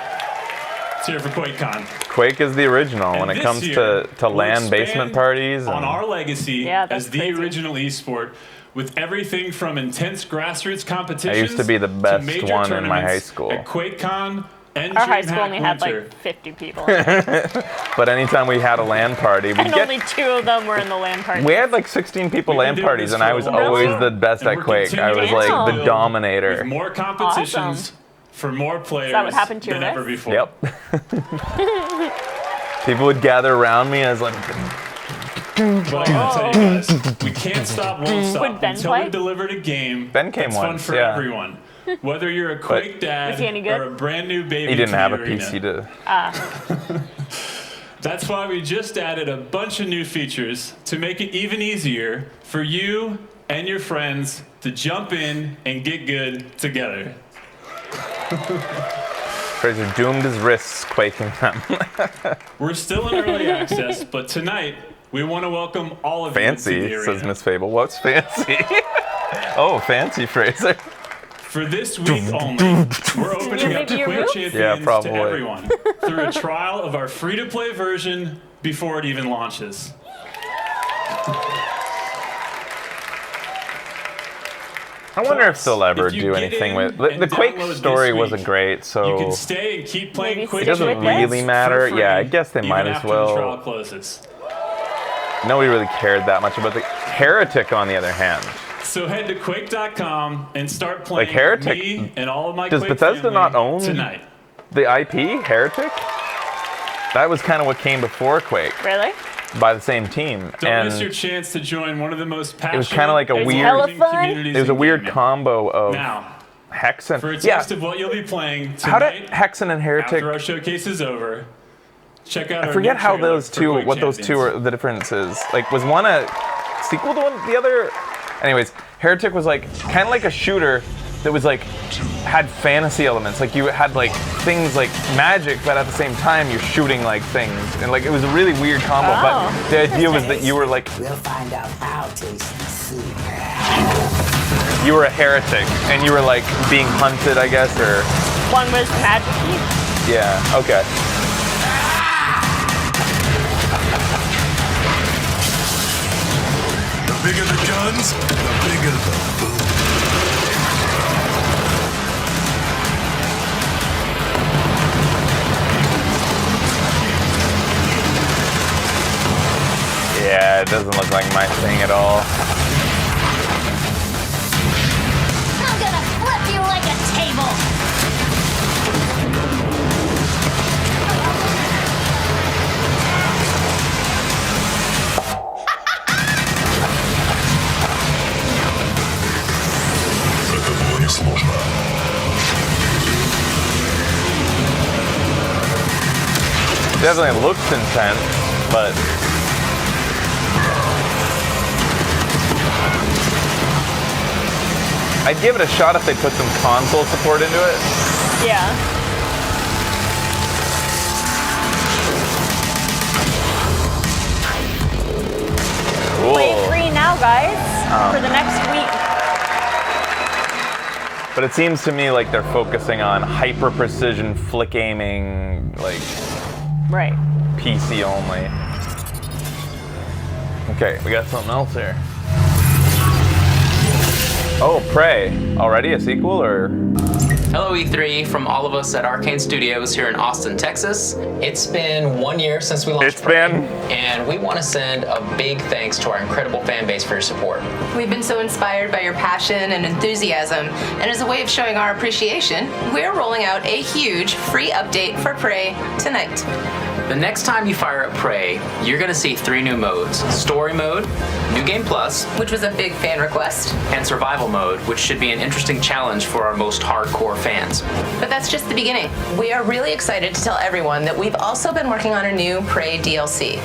It's here for QuakeCon. Quake is the original And when it this comes year, to we'll LAN expand basement parties. on and- our legacy Yeah, that's as the crazy. original esport, with everything from intense grassroots competitions I used to be the best major one in my high tournaments school. at QuakeCon and Our high DreamHack school only had Winter. like 50 people in it. But anytime we had a LAN party, we'd And get. only 2 of them were in the LAN party. We had like 16 people We've been LAN doing parties, this and I for a was while. always the best And at we're Quake. I was continuing like to the build dominator. with more competitions Awesome. for more players what happened to your than ever list? before. Yep. People would gather around me as like. Well, I'll tell you guys, we can't stop, won't stop Would Ben until play? we delivered a game Ben came that's fun once, for yeah. everyone. Whether you're a Quake dad Is he any good? or a brand new baby He didn't to have the a arena. PC to. That's why we just added a bunch of new features to make it even easier for you and your friends to jump in and get good together. Fraser doomed his wrists quaking them. We're still in early access, but tonight we want to welcome all of you to Fancy, the says arena. Miss Fable. What's fancy? Oh, fancy, Fraser. For this week only, we're opening up maybe your Quake roof? Champions Yeah, probably. to everyone through a trial of our free-to-play version before it even launches. I wonder if they'll ever If you do get anything in with the and Quake download this story week, wasn't great, You so can stay and keep playing Maybe Quake it doesn't stick with Champions really for matter. free, Yeah, I guess they even might as after the trial well. closes. Nobody really cared that much about the Heretic, on the other hand. So head to Quake.com and start playing Like Heretic- with me and all of my Does Quake Bethesda family not own tonight. the IP, Heretic, that was kind of what came before Quake. Really? By the same team. Don't miss your chance to join one of the most passionate. It was kind of like a weird. It was a weird combo of Hexen. For a taste of what you'll be playing tonight, how did Hexen and Heretic? After our showcase is over, check out. I forget how those two, what those two are, the difference is. Like, was one a sequel to the other? Anyways, Heretic was like kind of like a shooter that was like had fantasy elements. Like you had like things like magic, but at the same time you're shooting like things, and like it was a really weird combo. But the idea was that you were like, We'll find out how tasty soup. you were a heretic, and you were like being hunted, I guess, or one was magic-y. Yeah. Okay. The bigger the guns, the bigger the boom. Yeah, it doesn't look like my thing at all. I'm gonna flip you like a table. Definitely looks intense, but I'd give it a shot if they put some console support into it. Yeah. Cool. Play 3 now, guys, for the next week. But it seems to me like they're focusing on hyper precision flick aiming, like right. PC only. Okay, we got something else here. Oh, Prey. Already a sequel, or? Hello E3 from all of us at Arcane Studios here in Austin, Texas. It's been 1 year since we launched Prey, and we want to send a big thanks to our incredible fan base for your support. We've been so inspired by your passion and enthusiasm, and as a way of showing our appreciation, we're rolling out a huge free update for Prey tonight. The next time you fire up Prey, you're going to see 3 new modes. Story mode, New Game Plus, which was a big fan request, and Survival mode, which should be an interesting challenge for our most hardcore fans. But that's just the beginning. We are really excited to tell everyone that we've also been working on a new Prey DLC,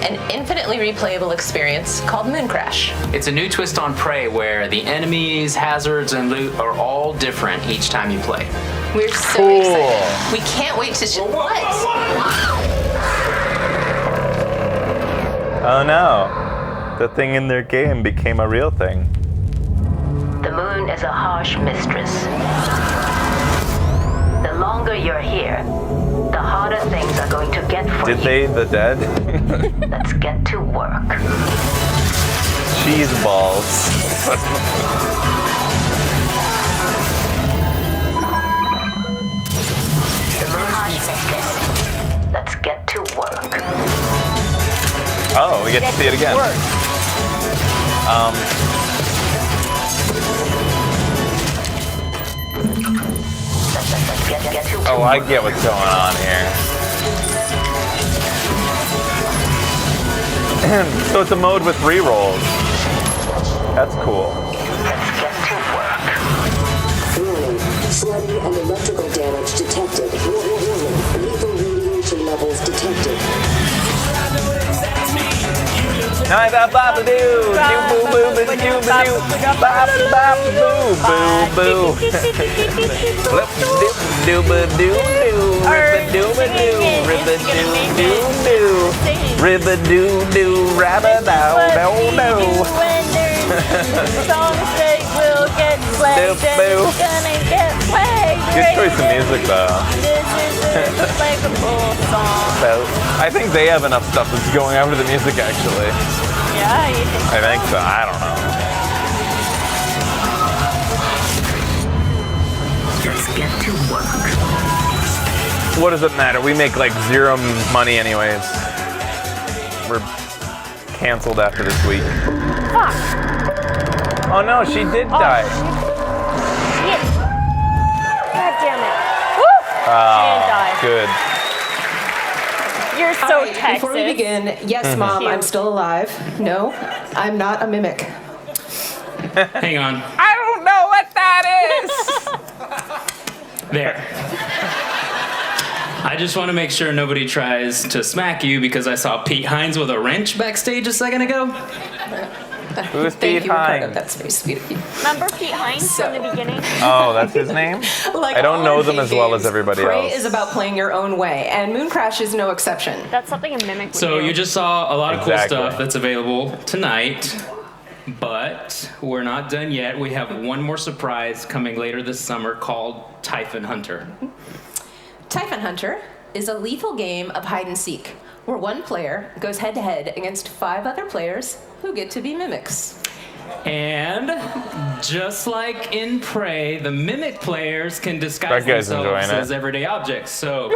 an infinitely replayable experience called Moon Crash. It's a new twist on Prey where the enemies, hazards, and loot are all different each time you play. We're so excited. We can't wait to what? Oh no. The thing in their game became a real thing. The moon is a harsh mistress. The longer you're here, the harder things are going to get for you. Did they, the dead? Let's get to work. Cheese balls. The moon harsh mistress. Let's get to work. Oh, we get to see it again. Oh, I get what's going on here. So it's a mode with rerolls. That's cool. Warning, flooding and electrical damage detected. Warning, lethal radiation levels detected. Night ba ba ba doo, boo boo boo boo boo ba ba ba boo boo boo. Flip doo ba doo doo, ribba doo ba doo, ribba doo doo doo, ribba doo doo, rabba dow dow dow. Songs that will get played, it's gonna get played. Good choice of music though. This is a playable song. So, I think they have enough stuff that's going after the music actually. Yeah, you think so? I think so. I don't know. Let's get to work. What does it matter? We make like 0 money anyways. We're canceled after this week. Fuck. Oh no, she did die. Shit. God damn it. Woo! She didn't die. good. You're so Texas. Before we begin, yes, Mom, I'm still alive. No, I'm not a mimic. Hang on. I don't know what that is. There. I just want to make sure nobody tries to smack you because I saw Pete Hines with a wrench backstage a second ago. Who's Pete Hines? That's very sweet of you. Remember Pete Hines from the beginning? Oh, that's his name? Like I don't all know them arcade as well games, as everybody Prey else. is about playing your own way, and Mooncrash is no exception. That's something a mimic would So do. you just saw a lot of cool Exactly. stuff that's available tonight, but we're not done yet. We have one more surprise coming later this summer called Typhon Hunter. Typhon Hunter is a lethal game of hide and seek, where one player goes head-to-head against 5 other players who get to be mimics. And just like in Prey, the mimic players can disguise That guy's themselves enjoying it. as everyday objects. So,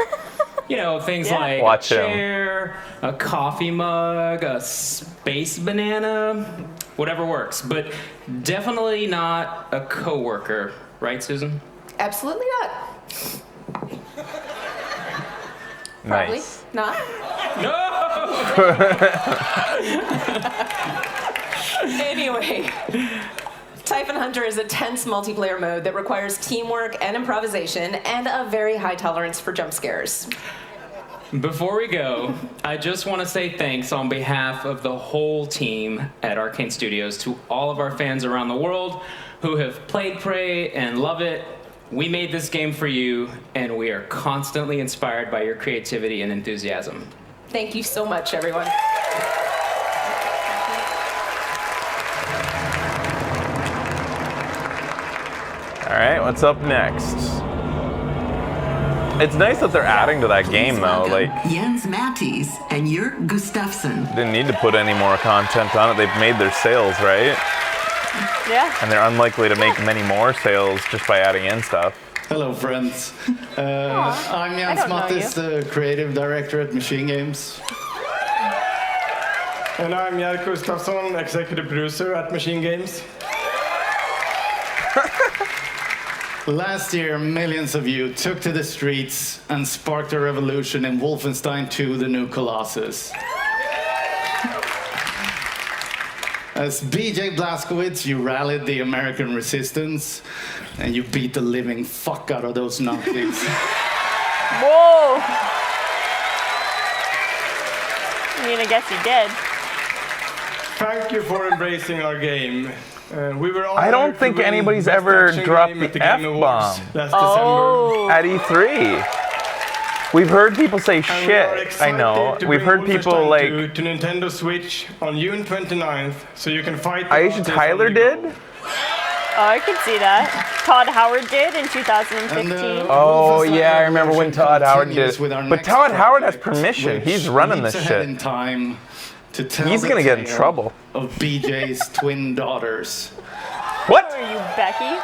you know, things Yeah. like Watch a him. chair, a coffee mug, a space banana, whatever works. But definitely not a coworker, right, Susan? Absolutely not. Probably Nice. not. No! Anyway, Typhon Hunter is a tense multiplayer mode that requires teamwork and improvisation and a very high tolerance for jump scares. Before we go, I just want to say thanks on behalf of the whole team at Arcane Studios to all of our fans around the world who have played Prey and love it. We made this game for you, and we are constantly inspired by your creativity and enthusiasm. Thank you so much, everyone. All right, what's up next? It's nice that they're adding to that game, though. Like, Jens Mattis and Jörg Gustafsson. didn't need to put any more content on it. They've made their sales, right? Yeah. And they're unlikely to make many more sales just by adding in stuff. Hello, friends. I'm Jens don't know Mattis, the creative director at Machine Games. And I'm Jörg Gustafsson, executive producer at Machine Games. Last year, millions of you took to the streets and sparked a revolution in Wolfenstein 2, The New Colossus. As BJ Blazkowicz, you rallied the American resistance, and you beat the living fuck out of those Nazis. Whoa! I mean, I guess you did. Thank you for embracing our game. We were I don't think anybody's ever dropped the F-bomb last December. at E3. We've heard people say shit. I know. We've heard people like. To Nintendo Switch on June 29th, so you can fight. Aisha Tyler did? Oh, I can see that. Todd Howard did in 2015. Oh yeah, I remember when Todd Howard did it. But Todd Howard has permission. He's running this shit. In time to tell He's gonna get in tale trouble. Of BJ's twin daughters. What? Who are you, Becky?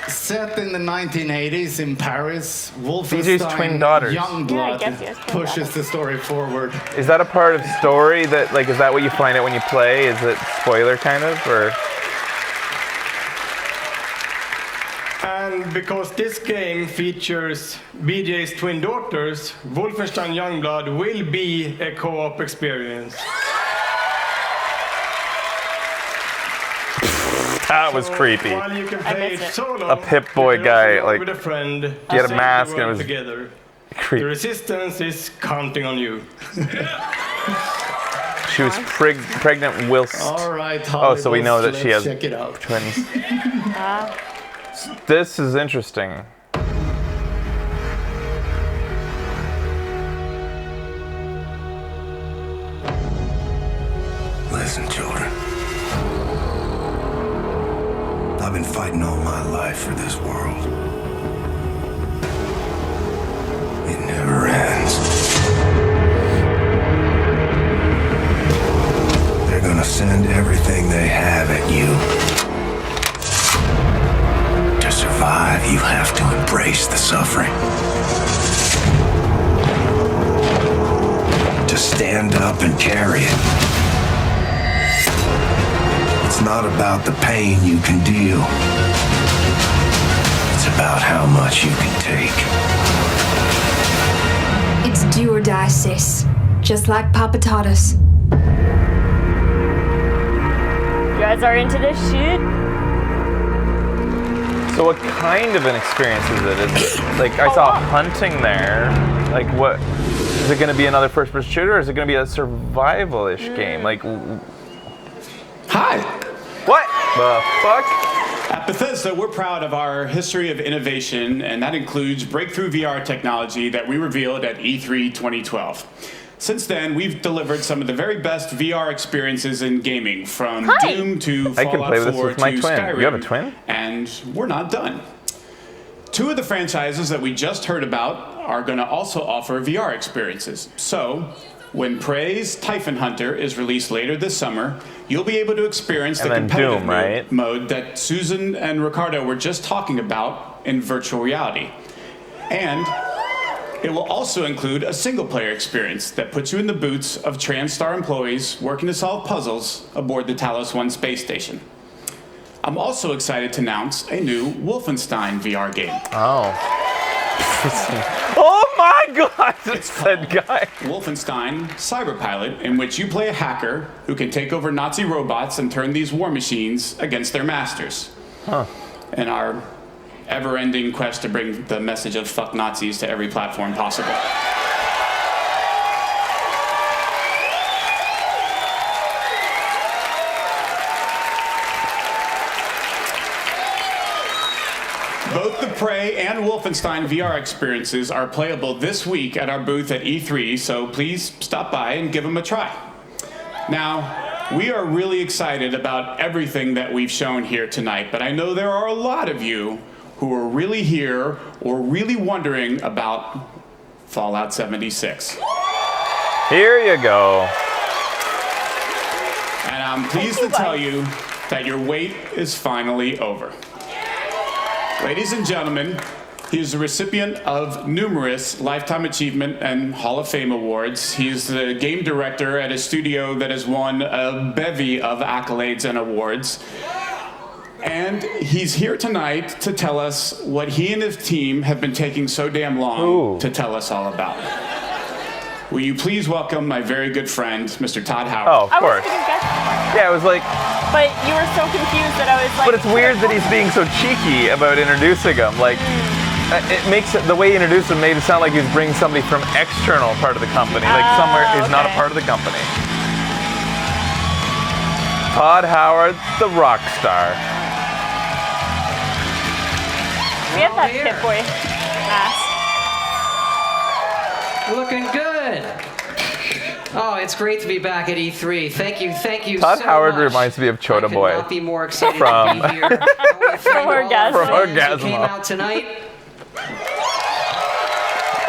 Set in the 1980s in Paris, BJ's twin Wolfenstein daughters. Youngblood Yeah, I guess he has twin pushes daughters. the story forward. Is that a part of story that like is that what you find out when you play? Is it spoiler kind of or? And because this game features BJ's twin daughters, Wolfenstein Youngblood will be a co-op experience. That was creepy. While you can play it solo, A Pip-Boy guy like with a friend, he had a save the mask and it world was together. creepy. The resistance is counting on you. She was pregnant whilst. All right, Oh, so we know that she has let's check it out. twins. This is interesting. Listen, children. I've been fighting all my life for this world. It never ends. They're gonna send everything they have at you. To survive, you have to embrace the suffering. To stand up and carry it. It's not about the pain you can deal. It's about how much you can take. or die, sis. Just like Papa taught us. You guys are into this shit? So what kind of an experience is it? Is it like I saw hunting there? Like what? Is it going to be another first-person shooter, or is it going to be a survival-ish game? Like, hi. What the fuck? At Bethesda, we're proud of our history of innovation, and that includes breakthrough VR technology that we revealed at E3 2012. Since then, we've delivered some of the very best VR experiences in gaming, from Doom to I can Fallout play with 4 this with my to twin. Skyrim. You have a twin? And we're not done. Two of the franchises that we just heard about are going to also offer VR experiences. So, when Prey's Typhon Hunter is released later this summer, you'll be able to experience the competitive Doom, right? mode that Susan and Ricardo were just talking about in virtual reality. And it will also include a single-player experience that puts you in the boots of TranStar employees working to solve puzzles aboard the Talos 1 space station. I'm also excited to announce a new Wolfenstein VR game. Oh. Oh my god, it's that guy. Wolfenstein Cyberpilot, in which you play a hacker who can take over Nazi robots and turn these war machines against their masters. Huh. In our ever-ending quest to bring the message of fuck Nazis to every platform possible. Both the Prey and Wolfenstein VR experiences are playable this week at our booth at E3, so please stop by and give them a try. Now, we are really excited about everything that we've shown here tonight, but I know there are a lot of you who are really here or really wondering about Fallout 76. Here you go. And I'm pleased to tell you that your wait is finally over. Ladies and gentlemen, he is the recipient of numerous Lifetime Achievement and Hall of Fame awards. He is the game director at a studio that has won a bevy of accolades and awards. And he's here tonight to tell us what he and his team have been taking so damn long to tell us all about. Will you please welcome my very good friend, Mr. Todd Howard? Oh, of course. Yeah, it was like... But you were so confused that I was like... But it's weird that he's being so cheeky about introducing him. Like, it makes it, the way he introduced him made it sound like he was bringing somebody from external part of the company, like somewhere is not a part of the company. Todd Howard, the rock star. We have that Pip Boy mask. Looking good. Oh, it's great to be back at E3. Thank you Todd so Howard much. reminds me of Chota Boy. I could not be more excited from to be here. From Orgasmo. Who came out tonight.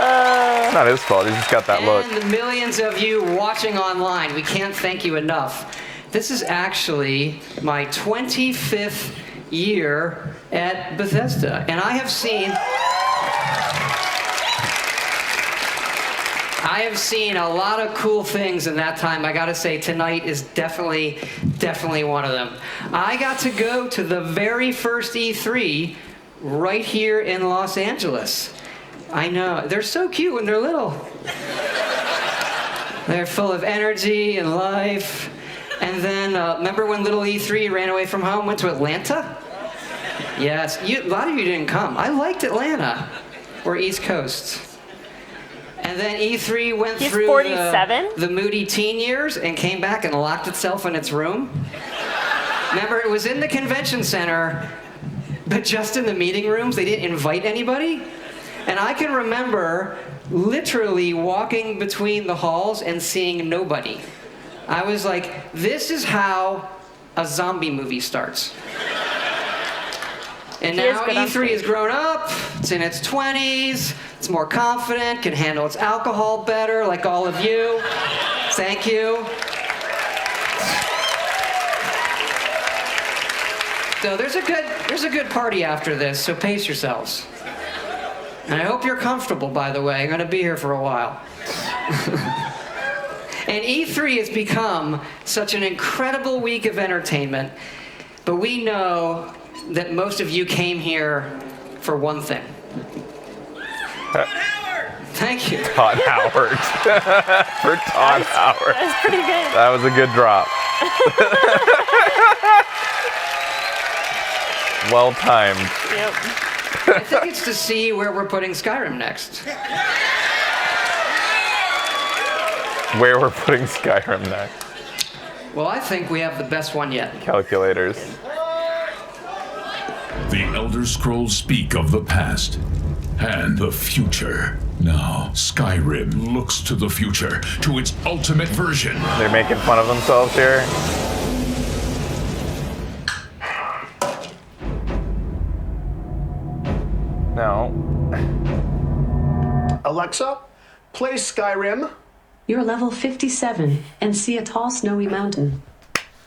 It's not his fault. He's just got that look. And the millions of you watching online, we can't thank you enough. This is actually my 25th year at Bethesda, and I have seen a lot of cool things in that time. I gotta say, tonight is definitely one of them. I got to go to the very first E3 right here in Los Angeles. I know, they're so cute when they're little. They're full of energy and life. And then, remember when little E3 ran away from home, went to Atlanta? Yes, a lot of you didn't come. I liked Atlanta, or East Coast. And then E3 went through 47? The moody teen years and came back and locked itself in its room. Remember, it was in the convention center, but just in the meeting rooms. They didn't invite anybody. And I can remember literally walking between the halls and seeing nobody. I was like, this is how a zombie movie starts. And now E3 has grown up, it's in its 20s, it's more confident, can handle its alcohol better, like all of you. Thank you. So there's a good party after this, so pace yourselves. And I hope you're comfortable, by the way. I'm gonna be here for a while. And E3 has become such an incredible week of entertainment, but we know that most of you came here for one thing. Thank you. Todd Howard. For Todd Howard. That's pretty good. That was a good drop. Well timed. Yep. I think it's to see where we're putting Skyrim next. Where we're putting Skyrim next. Well, I think we have the best one yet. Calculators. The Elder Scrolls speak of the past and the future. Now, Skyrim looks to the future, to its ultimate version. They're making fun of themselves here. No. Alexa, play Skyrim. You're level 57 and see a tall snowy mountain.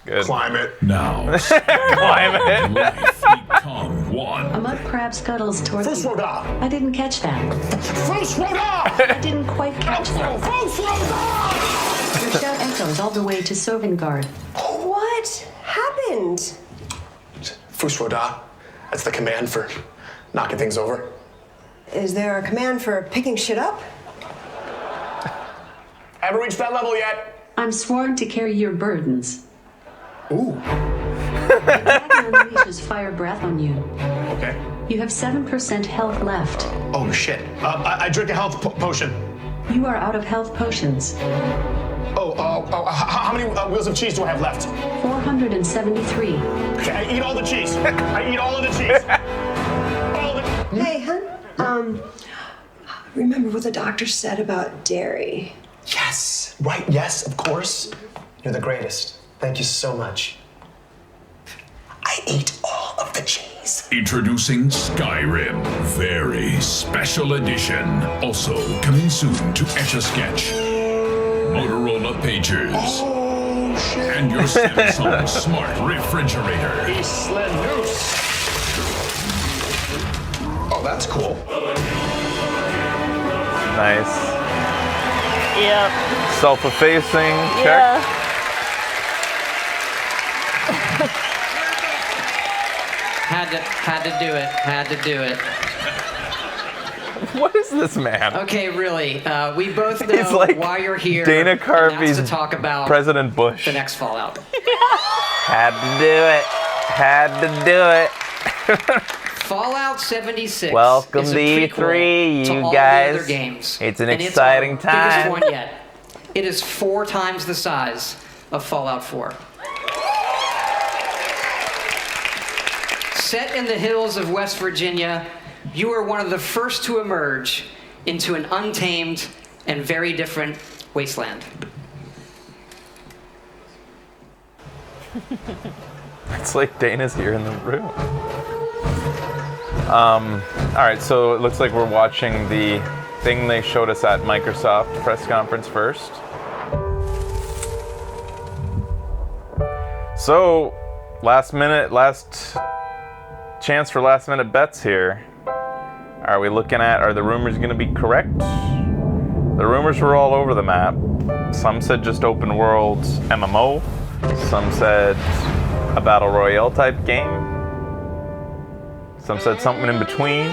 Good. Climb it. Now, Climb it. life become one. A mud crab scuttles towards you. I didn't catch that. I didn't quite catch that. Your shout echoes all the way to Sovngarde. What happened? Fusroda. That's the command for knocking things over. Is there a command for picking shit up? Haven't reached that level yet. I'm sworn to carry your burdens. Ooh. The dragon unleashes fire breath on you. Okay. You have 7% health left. Oh shit. I drink a health potion. You are out of health potions. How many wheels of cheese do I have left? 473. Okay, I eat all the cheese. I eat all of the cheese. Hey, hun. Remember what the doctor said about dairy? Yes. Right. Yes. Of course. You're the greatest. Thank you so much. I eat all of the cheese. Introducing Skyrim, very special edition. Also coming soon to Etch-a-Sketch, Motorola Pagers, and your Samsung Smart Refrigerator. Oh, that's cool. Nice. Yep. Self-effacing. Check. Yeah. Had to do it. Had to do it. What is this man? Okay, really. We both know He's like why you're here. Dana and Carvey's that's to talk about President Bush. the next Fallout. Had to do it. Had to do it. Fallout 76. Welcome is a to prequel E3, to you all guys. The other games. It's an And exciting it's our biggest time. one yet. It is 4 times the size of Fallout 4. Set in the hills of West Virginia, you are one of the first to emerge into an untamed and very different wasteland. It's like Dana's here in the room. All right, so it looks like we're watching the thing they showed us at Microsoft press conference first. So, last chance for last minute bets here. Are we looking at, are the rumors going to be correct? The rumors were all over the map. Some said just open world MMO. Some said a battle royale type game. Some said something in between.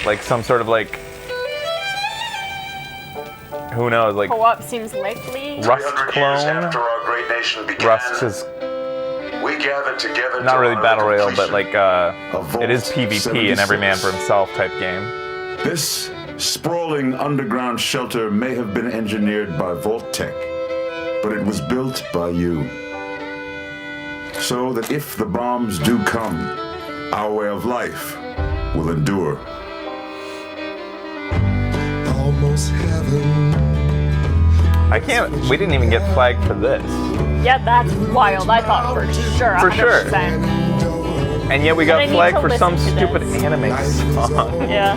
Like some sort of like, who knows, like Co-op seems likely. Rust clone. Rust is we gather together not really battle royale, but like it is PvP and every man for himself type game. This sprawling underground shelter may have been engineered by Vault Tech, but it was built by you. So that if the bombs do come, our way of life will endure. Almost heaven. We didn't even get flagged for this. Yeah, that's wild. I thought for sure. For sure. 100%. And yet we got flagged for some stupid anime song. Yeah.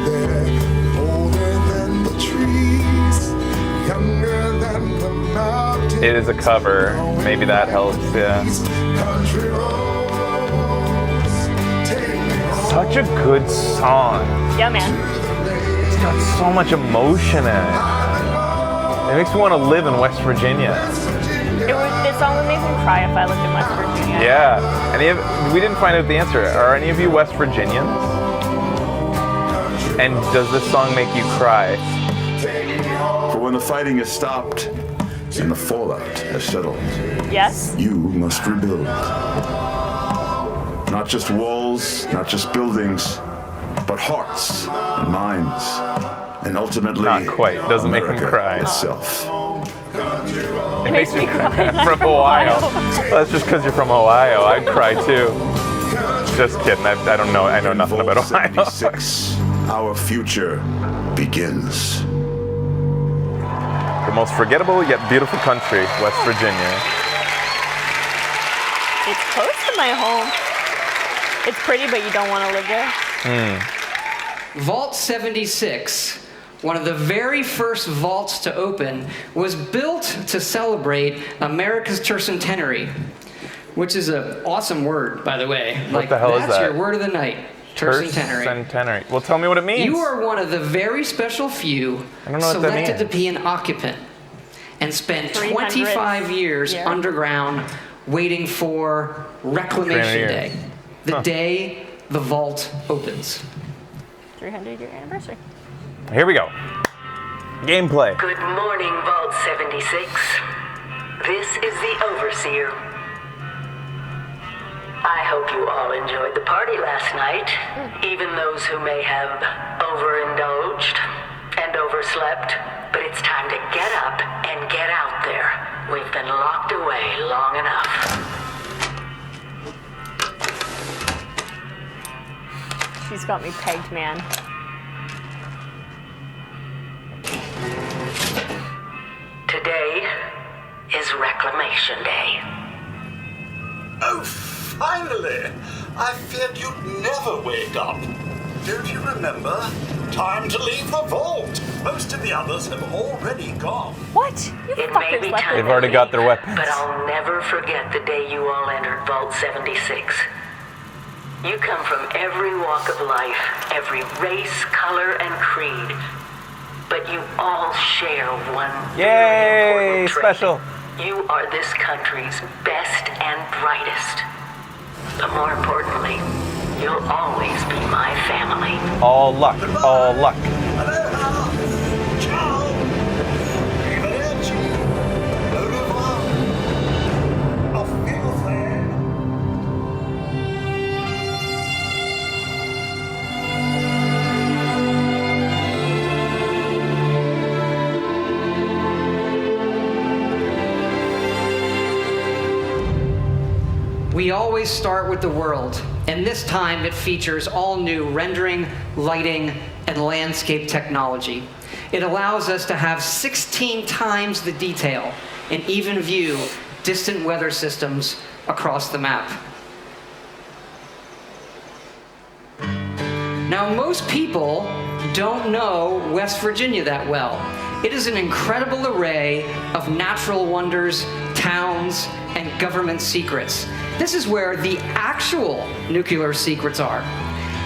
It is a cover. Maybe that helps, yeah. Such a good song. Yeah, man. It's got so much emotion in it. It makes me want to live in West Virginia. This song would make me cry if I lived in West Virginia. Yeah. We didn't find out the answer. Are any of you West Virginians? And does this song make you cry? For when the fighting is stopped and the fallout has settled, Yes. you must rebuild. Not just walls, not just buildings, but hearts and minds, and ultimately, not quite. Doesn't make me cry. Itself. It makes me cry. From Ohio. Well, that's just because you're from Ohio. I'd cry too. Just kidding. I don't know. I know nothing about Ohio. 76, our future begins. The most forgettable yet beautiful country, West Virginia. It's close to my home. It's pretty, but you don't want to live there. Vault 76, one of the very first vaults to open, was built to celebrate America's tercentenary, which is an awesome word, by the way. What the hell is that? That's your word of the night, tercentenary. Tercentenary. Well, tell me what it means. You are one of the very special few I don't know what that selected to means. be an occupant and spent 300 25 years year. underground waiting for Reclamation Day, the day the vault opens. 300-year anniversary. Here we go. Gameplay. Good morning, Vault 76. This is the Overseer. I hope you all enjoyed the party last night, even those who may have overindulged and overslept. But it's time to get up and get out there. We've been locked away long enough. She's got me pegged, man. Today is Reclamation Day. Oh, finally! I feared you'd never wake up. Don't you remember? Time to leave the vault. Most of the others have already gone. What? You It may fuckers be left time it. They've already got their weapons. But I'll never forget the day you all entered Vault 76. You come from every walk of life, every race, color, and creed. But you all share one very Yay! important trait. Special. You are this country's best and brightest. But more importantly, you'll always be my family. All luck. All luck. Ciao! Arrivederci! Au revoir! Auf Wiedersehen! We always start with the world, and this time it features all new rendering, lighting, and landscape technology. It allows us to have 16 times the detail and even view distant weather systems across the map. Now, most people don't know West Virginia that well. It is an incredible array of natural wonders, towns, and government secrets. This is where the actual nuclear secrets are.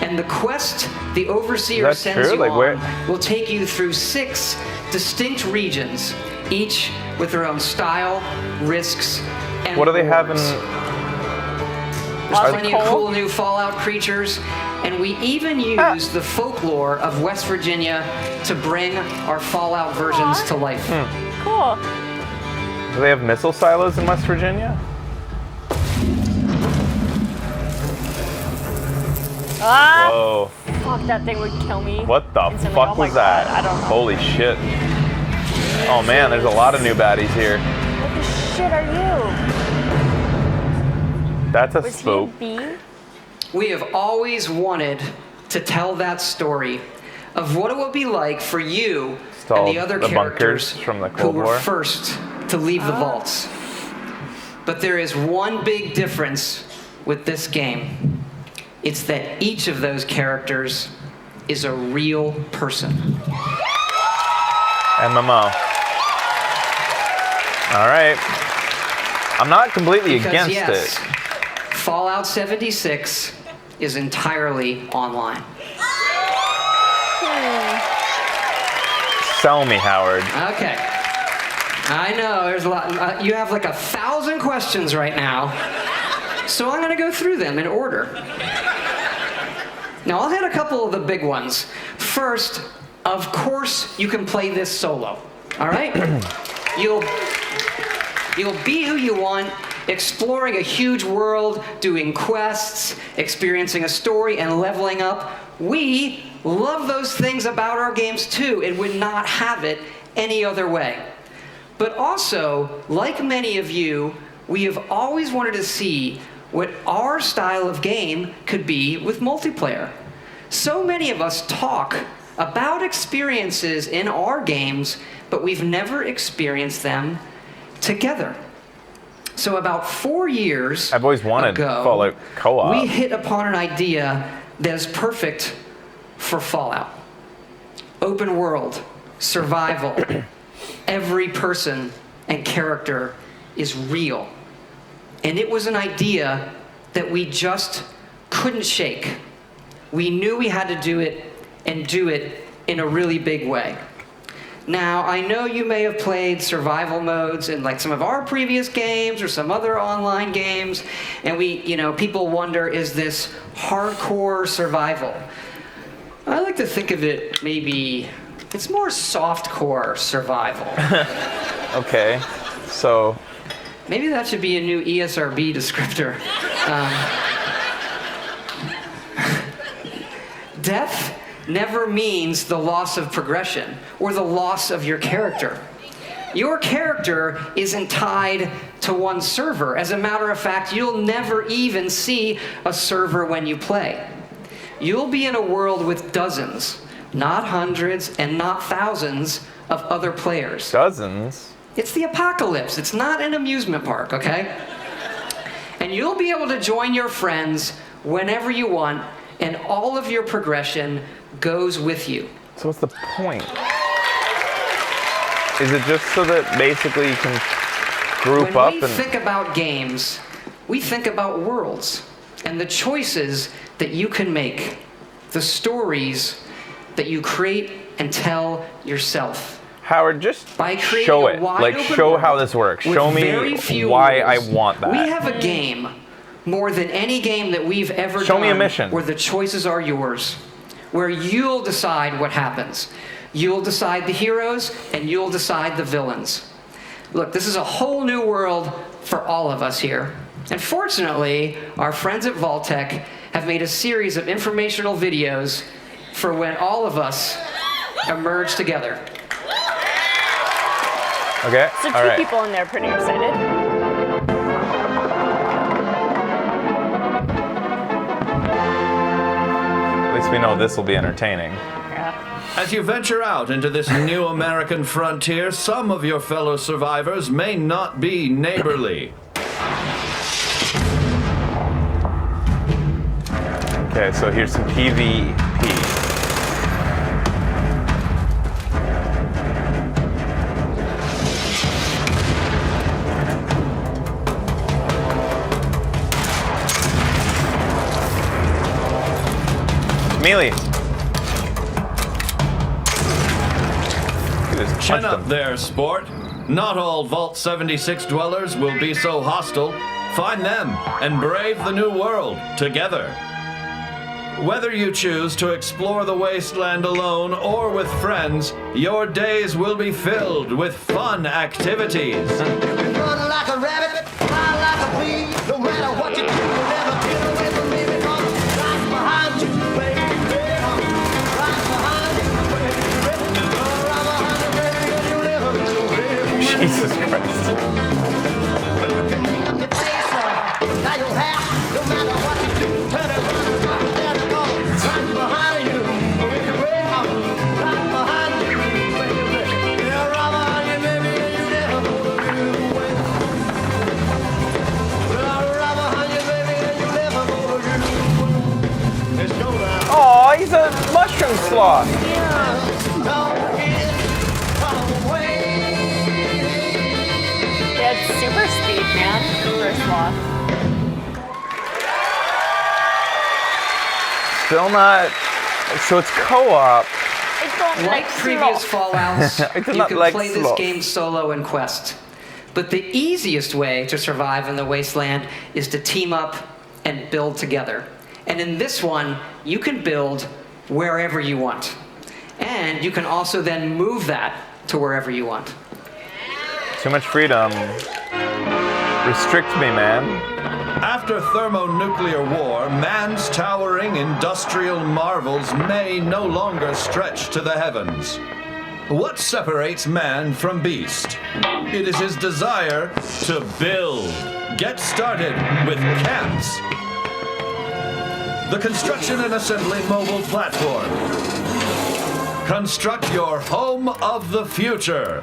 And the quest the Overseer sends true? you Like, on where- will take you through 6 distinct regions, each with their own style, risks, and What do they have in? There's plenty of cool new Fallout creatures, and we even use the folklore of West Virginia to bring our Fallout versions to life. Cool. Do they have missile silos in West Virginia? Ah! Whoa. Fuck, that thing would kill me. What the instantly. fuck Oh my was that? God, I don't know. Holy shit. Oh man, there's a lot of new baddies here. What the shit are you? That's a Was spook. he a bee? We have always wanted to tell that story of what it would be like for you and the other the characters bunkers from the who Cold were War. first to leave the vaults. But there is one big difference with this game. It's that each of those characters is a real person. MMO. All right. I'm not completely Because against yes, it. Fallout 76 is entirely online. Sell me, Howard. Okay. I know, there's a lot. You have like 1,000 questions right now. So I'm going to go through them in order. Now, I'll hit a couple of the big ones. First, Of course, you can play this solo. All right? You'll be who you want, exploring a huge world, doing quests, experiencing a story, and leveling up. We love those things about our games too, and would not have it any other way. But also, like many of you, we have always wanted to see what our style of game could be with multiplayer. So many of us talk about experiences in our games, but we've never experienced them together. So about 4 years I've always wanted ago, Fallout co-op. we hit upon an idea that is perfect for Fallout. Open world, survival, every person and character is real. And it was an idea that we just couldn't shake. We knew we had to do it and do it in a really big way. Now, I know you may have played survival modes in like some of our previous games or some other online games, and people wonder, is this hardcore survival? I like to think of it maybe, it's more softcore survival. Okay, so... Maybe that should be a new ESRB descriptor. Death never means the loss of progression or the loss of your character. Your character isn't tied to one server. As a matter of fact, you'll never even see a server when you play. You'll be in a world with dozens, not hundreds and not thousands of other players. Dozens? It's the apocalypse. It's not an amusement park, okay? And you'll be able to join your friends whenever you want, and all of your progression goes with you. So what's the point? Is it just so that basically you can group up and... When we think about games, we think about worlds and the choices that you can make, the stories that you create and tell yourself. Howard, just creating show a it. wide Like, open show world how this works. with Show very me few why rules. I want that. We have a game more than any game that we've ever Show done me a mission. where the choices are yours, where you'll decide what happens. You'll decide the heroes, and you'll decide the villains. Look, this is a whole new world for all of us here. And fortunately, our friends at Vault-Tec have made a series of informational videos for when all of us emerge together. Okay, So all right. people in there pretty excited. At least we know this will be entertaining. As you venture out into this new American frontier, some of your fellow survivors may not be neighborly. Okay, so here's some PvP. Melee. Chin up there, sport. Not all Vault 76 dwellers will be so hostile. Find them and brave the new world together. Whether you choose to explore the wasteland alone or with friends, your days will be filled with fun activities. Run like a rabbit, fly like a bee. No matter what you do, you'll never get away from me because right behind you, baby. Right behind you, baby. Right behind you, baby, and you'll never get away. Jesus Christ. Now you'll have, no matter what you do, turn it around, there to go. Right behind you, baby. Right behind you, baby. Yeah, right behind you, baby, and you'll never get away. Right behind you, baby, and you'll never get away. Let's go now. Oh, he's a mushroom sloth. Yeah, it's super speed, man, for a sloth. Still not. So it's co-op. I don't Like previous Fallouts, I do you not can like play this sloth. game solo and quest. But the easiest way to survive in the wasteland is to team up and build together. And in this one, you can build wherever you want. And you can also then move that to wherever you want. Too much freedom. Restrict me, man. After thermonuclear war, man's towering industrial marvels may no longer stretch to the heavens. What separates man from beast? It is his desire to build. Get started with camps. The construction and assembly mobile platform. Construct your home of the future.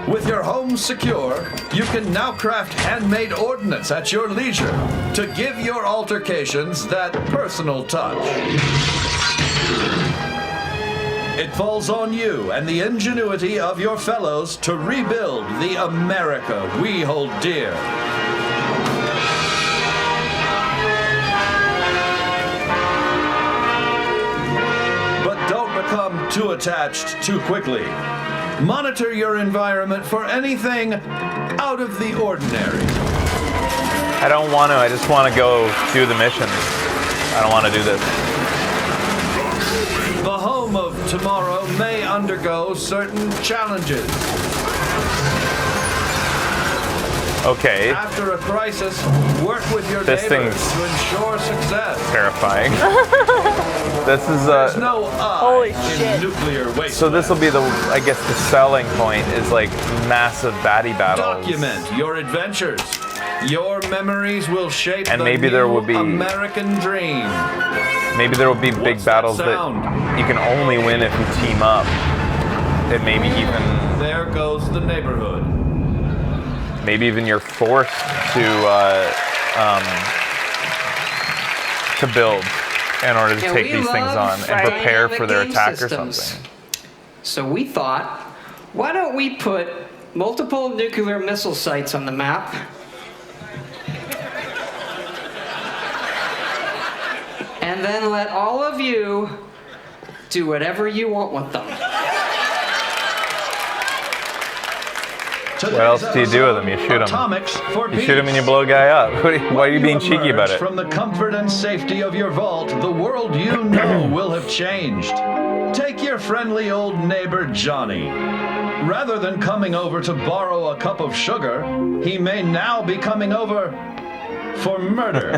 With your home secure, you can now craft handmade ordnance at your leisure to give your altercations that personal touch. It falls on you and the ingenuity of your fellows to rebuild the America we hold dear. But don't become too attached too quickly. Monitor your environment for anything out of the ordinary. I don't want to. I just want to go do the missions. I don't want to do this. The home of tomorrow may undergo certain challenges. Okay. After a crisis, work with your This neighbors thing's to ensure success. terrifying. This is There's no Holy in shit. nuclear waste. So this will be the, I guess, the selling point is like massive baddie battles. Document your adventures. Your memories will shape And the maybe new there will be- American dream. Maybe there will be big What's battles that that sound? you can only win if you team up. And maybe goes the neighborhood. Maybe even you're forced to build in order to Yeah, take we these things love on and prepare dynamic for their game attack systems. or something. So we thought, why don't we put multiple nuclear missile sites on the map? And then let all of you do whatever you want with them. What else do you do with them? You shoot them. Atomics for You shoot them and you blow a guy up. Why are you being cheeky about it? From the comfort and safety of your vault, the world you know will have changed. Take your friendly old neighbor Johnny. Rather than coming over to borrow a cup of sugar, he may now be coming over for murder.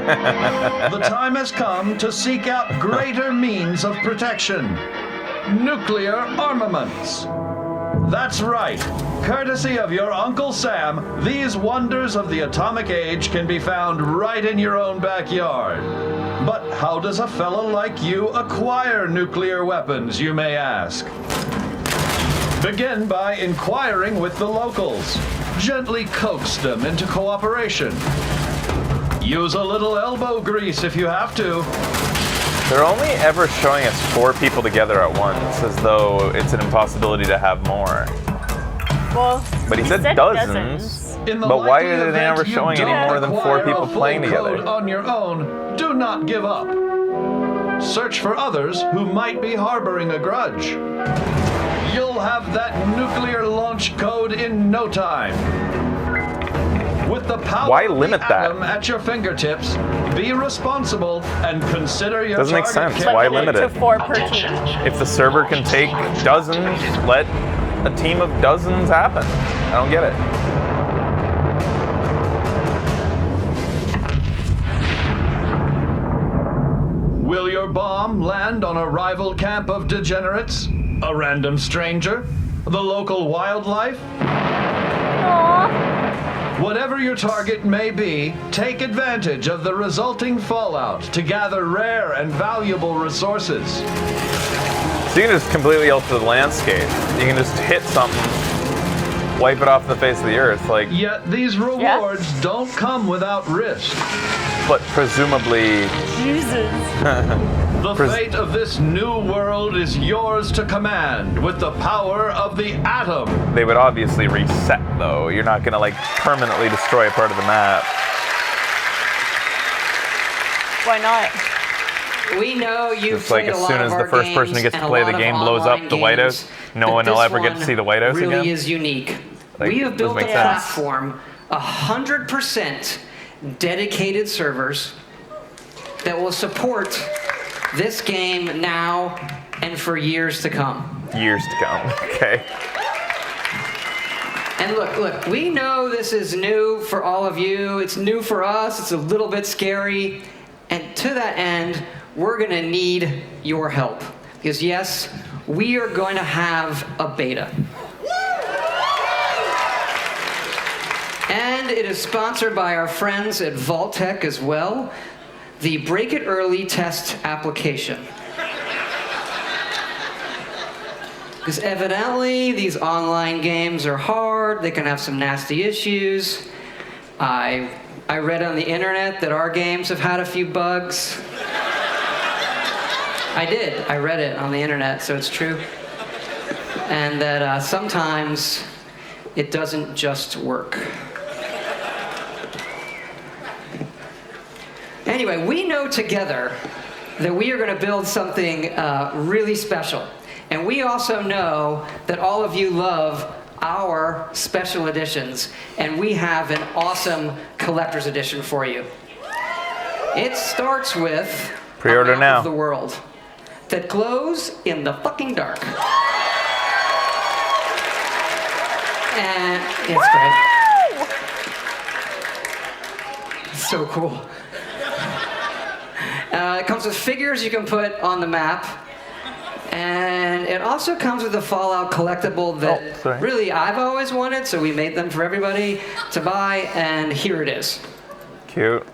The time has come to seek out greater means of protection. Nuclear armaments. That's right. Courtesy of your Uncle Sam, these wonders of the atomic age can be found right in your own backyard. But how does a fella like you acquire nuclear weapons, you may ask? Begin by inquiring with the locals. Gently coax them into cooperation. Use a little elbow grease if you have to. They're only ever showing us 4 people together at once, as though it's an impossibility to have more. Well, But he said dozens. But why are they never showing any more than 4 people playing together? On your own, do not give up. Search for others who might be harboring a grudge. You'll have that nuclear launch code in no time. With the power Why of limit the that? atom at your fingertips, be responsible and consider your Doesn't make target sense. Why limit to it? 4 per team. If the server can take dozens, let a team of dozens happen. I don't get it. Will your bomb land on a rival camp of degenerates? A random stranger? The local wildlife? Whatever your target may be, take advantage of the resulting fallout to gather rare and valuable resources. So you can just completely alter the landscape. You can just hit something, wipe it off the face of the earth, like. Yet these rewards don't come without risk. But presumably. Jesus. The fate of this new world is yours to command with the power of the atom. They would obviously reset, though. You're not gonna like permanently destroy a part of the map. Why not? We know you've Just like played as a lot soon of as the our first person who games gets to and a play lot the of game blows up online the White games, House, no but one will this ever get to one see the White House really again. is unique. Like, We have built a doesn't make sense. platform, 100% dedicated servers that will support this game now and and for years to come. Years to come. Okay. And look, we know this is new for all of you. It's new for us. It's a little bit scary. And to that end, we're going to need your help. Because yes, we are going to have a beta. And it is sponsored by our friends at Vault-Tec as well, the Break It Early test application. Because evidently, these online games are hard. They can have some nasty issues. I read on the internet that our games have had a few bugs. I did. I read it on the internet, so it's true. And that sometimes it doesn't just work. Anyway, we know together that we are going to build something really special. And we also know that all of you love our special editions, and we have an awesome collector's edition for you. It starts with Pre-order a map now. of the world that glows in the fucking dark. And it's great. It's so cool. It comes with figures you can put on the map. And it also comes with a Fallout collectible that really I've always wanted, so we made them for everybody to buy, and here it is. Cute.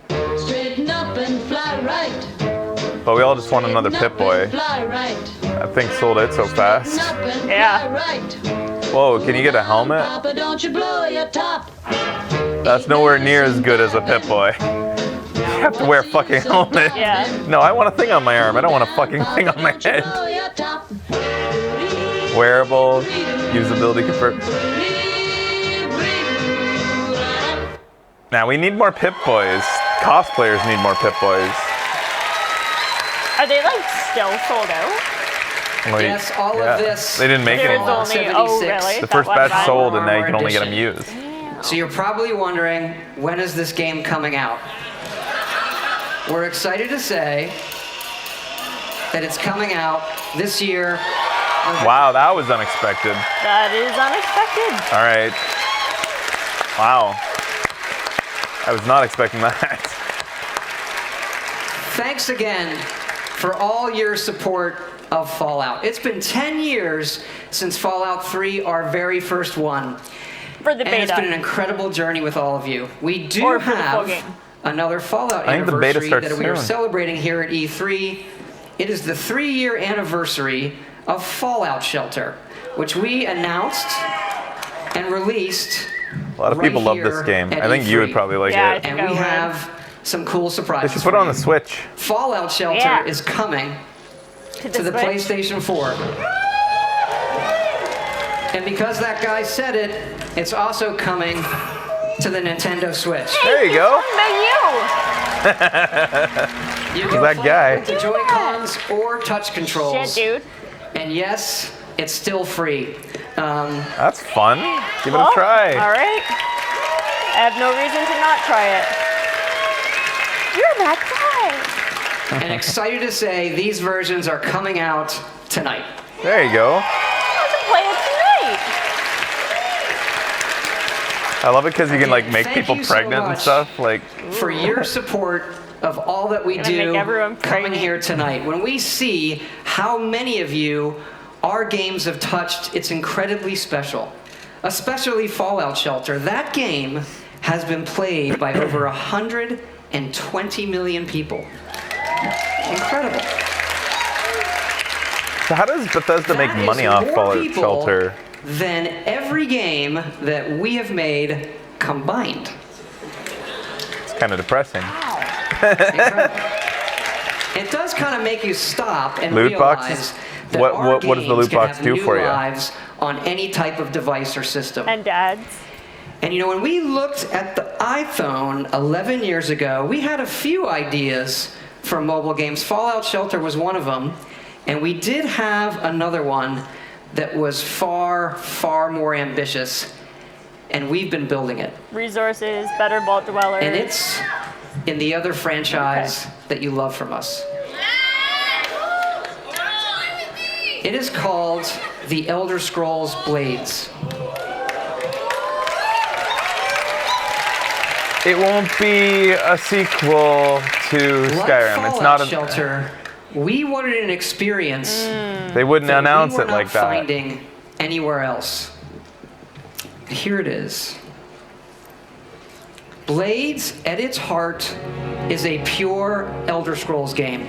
Straighten up and fly right. But we all just want another Pip-Boy. Fly right. That thing sold it so fast. Yeah. Right. Whoa, can you get a helmet? Papa, don't you blow your top. That's nowhere near as good as a Pip-Boy. You have to wear a fucking helmet. Yeah. No, I want a thing on my arm. I don't want a fucking thing on my head. Wearable, usability confirmed. Now we need more Pip-Boys. Cosplayers need more Pip-Boys. Are they like still sold out? Like, Yes, all of this. They didn't make There's any more. only, oh really? The first That batch sold, and now you can only get edition. them used. So you're probably wondering, when is this game coming out? We're excited to say that it's coming out this year. Wow, that was unexpected. That is unexpected. All right. Wow. I was not expecting that. Thanks again for all your support of Fallout. It's been 10 years since Fallout 3, our very first one. For the beta. And it's been an incredible journey with all of you. We do Or for the full have game. another Fallout I think the beta anniversary starts that we are soon. celebrating here at E3. It is the 3-year anniversary of Fallout Shelter, which we announced and released. A lot of people love this game. I think you would probably like it. And we have some cool They surprises. should put it on the Switch. Fallout Shelter is coming to the Switch. PlayStation 4. And because that guy said it, it's also coming to the Nintendo Switch. There you go. You Who's that guy? The Joy-Cons or touch controls. Shit, dude. And yes, it's still free. That's fun. Give it a Oh, try. All right. I have no reason to not try it. You're that guy. And excited to say these versions are coming out tonight. There you go. I can play it tonight. I love it because you can like make Thank people you so pregnant and much stuff. Like for your support of all that we Gonna do make everyone coming here tonight. When we see how many of you our games have touched, it's incredibly special. Especially Fallout Shelter. That game has been played by over 120 million people. Incredible. So how does Bethesda make That is money off more Fallout people Shelter? than every game that we have made combined. It's kind of depressing. It does kind of make you stop and Loot realize boxes? that What our does the games loot can box have do new for you? lives on any type of device or system. And dads. And you know, when we looked at the iPhone 11 years ago, we had a few ideas for mobile games. Fallout Shelter was one of them. And we did have another one that was far, far more ambitious. And we've been building it. Resources, better vault dwellers. And it's in the other franchise that you love from us. It is called The Elder Scrolls Blades. It won't be a sequel to Skyrim. It's not a Shelter. We wanted an experience. They wouldn't that announce we were it like not that. Finding anywhere else. Here it is. Blades, at its heart, is a pure Elder Scrolls game.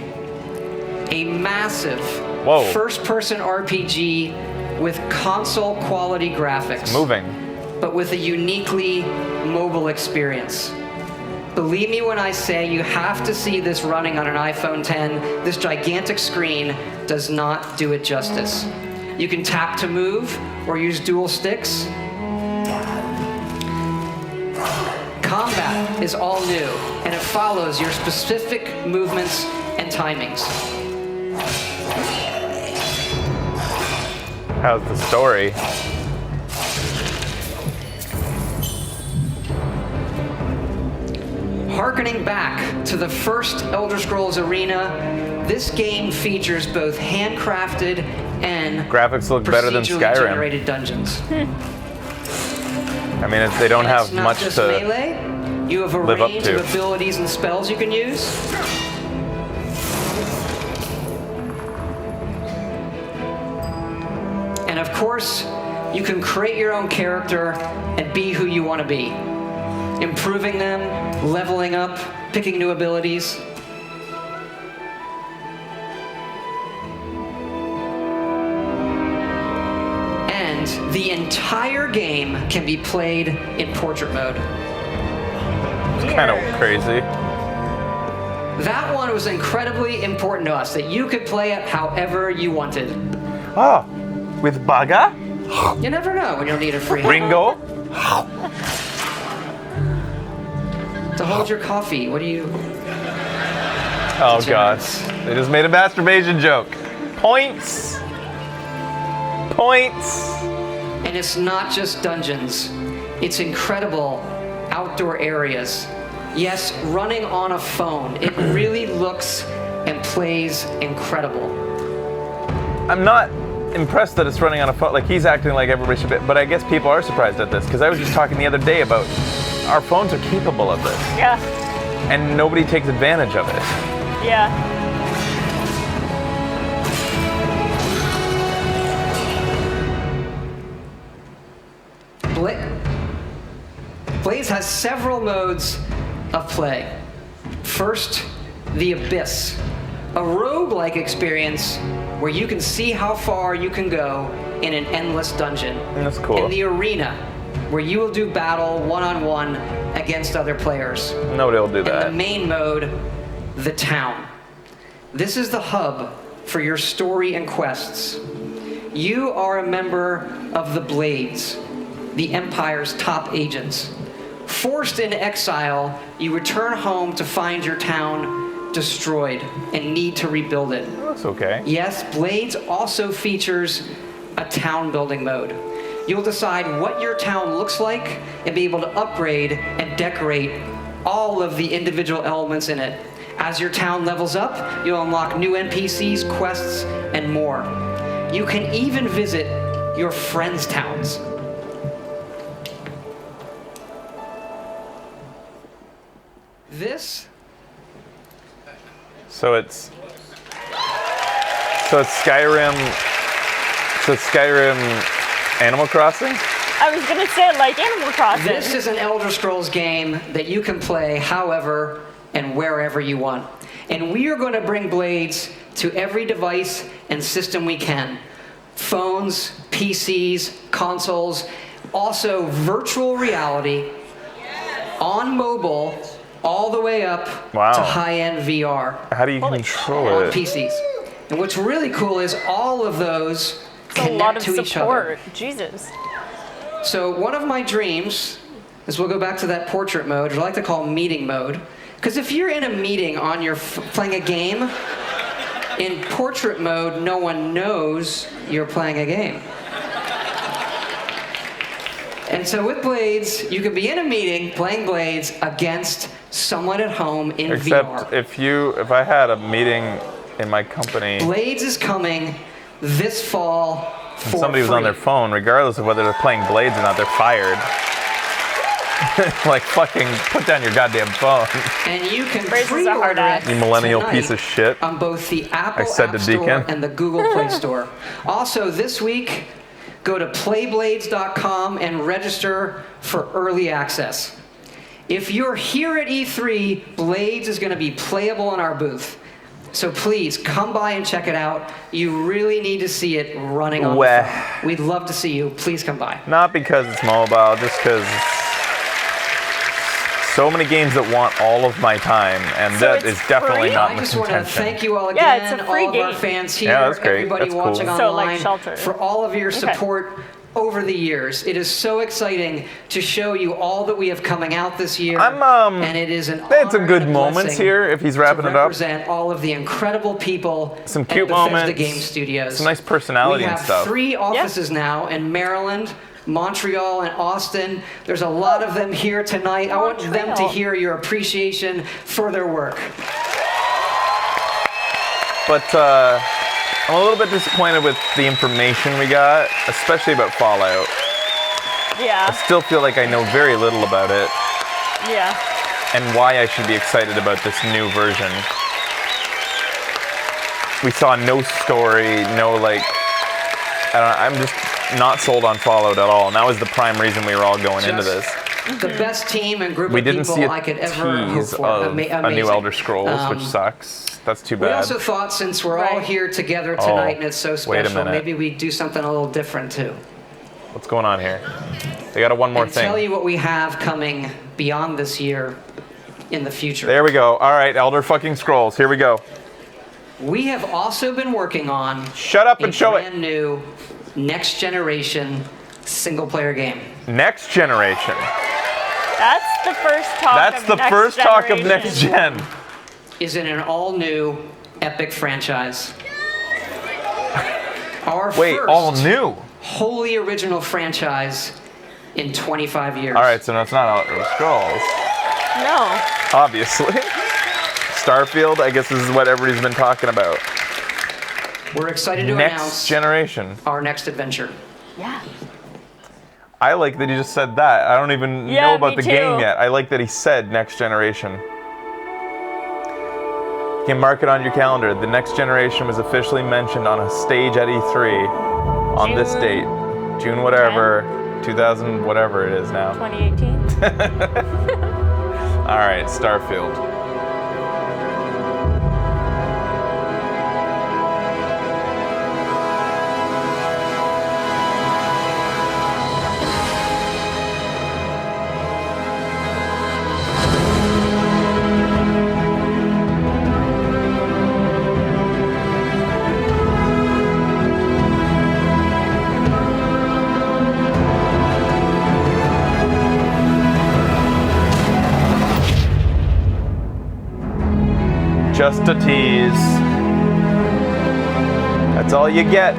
A massive first-person RPG with console-quality graphics. Moving. But with a uniquely mobile experience. Believe me when I say you have to see this running on an iPhone 10. This gigantic screen does not do it justice. You can tap to move or use dual sticks. Combat is all new, and it follows your specific movements and timings. How's the story? Harkening back to the first Elder Scrolls Arena, this game features both handcrafted and graphics look better than procedurally Skyrim. generated dungeons. I mean, they don't have It's not much just to melee. You have a live up range to. of abilities and spells you can use. And of course, you can create your own character and be who you want to be. Improving them, leveling up, picking new abilities. And the entire game can be played in portrait mode. It's kind of crazy. That one was incredibly important to us, that you could play it however you wanted. Oh, with Baga? You never know when you'll need a free Ringo? To hold your coffee, what do you... Oh gosh, they just made a masturbation joke. Points. Points. And it's not just dungeons. It's incredible outdoor areas. Yes, running on a phone. It really looks and plays incredible. I'm not impressed that it's running on a phone. Like, he's acting like everybody should be, but I guess people are surprised at this, because I was just talking the other day about our phones are capable of this. Yeah. And nobody takes advantage of it. Yeah. Blades has several modes of play. First, the Abyss, a roguelike experience where you can see how far you can go in an endless dungeon. That's cool. And the Arena, where you will do battle one-on-one against other players. Nobody will do that. And the main mode, the Town. This is the hub for your story and quests. You are a member of the Blades, the Empire's top agents. Forced into exile, you return home to find your town destroyed and need to rebuild it. That's okay. Yes, Blades also features a town building mode. You'll decide what your town looks like and be able to upgrade and decorate all of the individual elements in it. As your town levels up, you'll unlock new NPCs, quests, and more. You can even visit your friends' towns. This? So it's Skyrim. So Skyrim Animal Crossing? I was gonna say like Animal Crossing. This is an Elder Scrolls game that you can play however and wherever you want. And we are going to bring Blades to every device and system we can. Phones, PCs, consoles, also virtual reality, on mobile, all the way up to high-end VR. How do you control on it? PCs. And what's really cool is all of those It's a lot of connect to each other. support. Jesus. So one of my dreams is we'll go back to that portrait mode, which I like to call meeting mode. Because if you're in a meeting on your playing a game, in portrait mode, no one knows you're playing a game. And so with Blades, you can be in a meeting playing Blades against someone at home in VR. Except if I had a meeting in my company. Blades is coming this fall. If somebody was on their phone, regardless of whether they're playing Blades or not, they're fired. Like, fucking put down your goddamn phone. And you can pre-order it You millennial tonight piece of shit. on both the Apple I said App to Store Deacon. and the Google Play Store. Also, this week, go to playblades.com and register for early access. If you're here at E3, Blades is going to be playable in our booth. So please, come by and check it out. You really need to see it running on the phone. We'd love to see you. Please come by. Not because it's mobile, just because so many games that want all of my time, and So that it's is definitely free? not I my just want to intention. thank you all again, Yeah, it's a free all of our game. fans here, Yeah, that's great. everybody That's watching cool. So, like, online, Shelter. for all of your Okay. support over the years. It is so exciting to show you all that we have coming out this year. And it is an They had some honor good and a moments blessing here, if he's wrapping to it up. represent all of the incredible people Some cute at Bethesda moments. Game Studios. Some nice personality we and have stuff. 3 offices now in Maryland, Montreal, and Austin. There's a lot of them here tonight. I want them to hear your appreciation for their work. But I'm a little bit disappointed with the information we got, especially about Fallout. Yeah. I still feel like I know very little about it Yeah. and why I should be excited about this new version. We saw no story, no like, I don't know, I'm just not sold on Fallout at all, and that was the prime reason we were all going into this. The best team and group We of didn't people see a I could ever hope tease for. of a new Amazing. Elder Scrolls, which Um, sucks. That's too We bad. also thought, since we're all here together Oh, tonight and it's so wait a special, minute. maybe we do something a little different too. What's going on here? They got one more And thing. tell you what we have coming beyond this year in the future. There we go. All right, Elder fucking Scrolls. Here we go. We have also been working on Shut up and show it. brand new next generation single player game. Next generation. That's the first talk That's of the next first talk of generation. next gen. Is in an all new epic franchise. Our Wait, first all new? wholly original franchise in 25 years. All right, so no, it's not Elder Scrolls. No. Obviously. Starfield, I guess this is what everybody's been talking about. We're excited to Next announce generation. our next adventure. Yeah. I like that he just said that. I don't even Yeah, know about me the game too. yet. I like that he said next generation. You can mark it on your calendar. The next generation was officially mentioned on a stage at E3 on this date. June whatever, 2000 whatever it is now. 2018. All right, Starfield. Just a tease. That's all you get.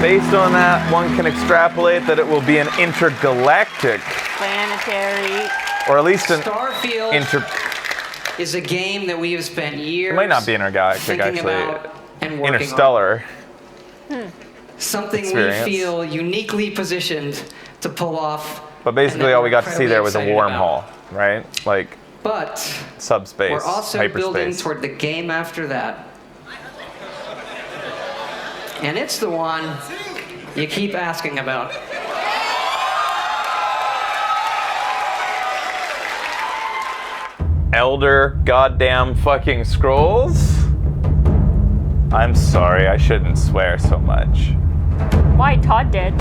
Based on that, one can extrapolate that it will be an intergalactic, Planetary. or at least an Starfield is a game that we have spent years It might not be intergalactic, thinking actually. about and working Interstellar. on. Something experience. we feel uniquely positioned to pull off. But basically, all we got to see there was a wormhole, right? Like But subspace, we're also building hyperspace. toward the game after that. And it's the one you keep asking about. Elder goddamn fucking Scrolls? I'm sorry, I shouldn't swear so much. Why? Todd did.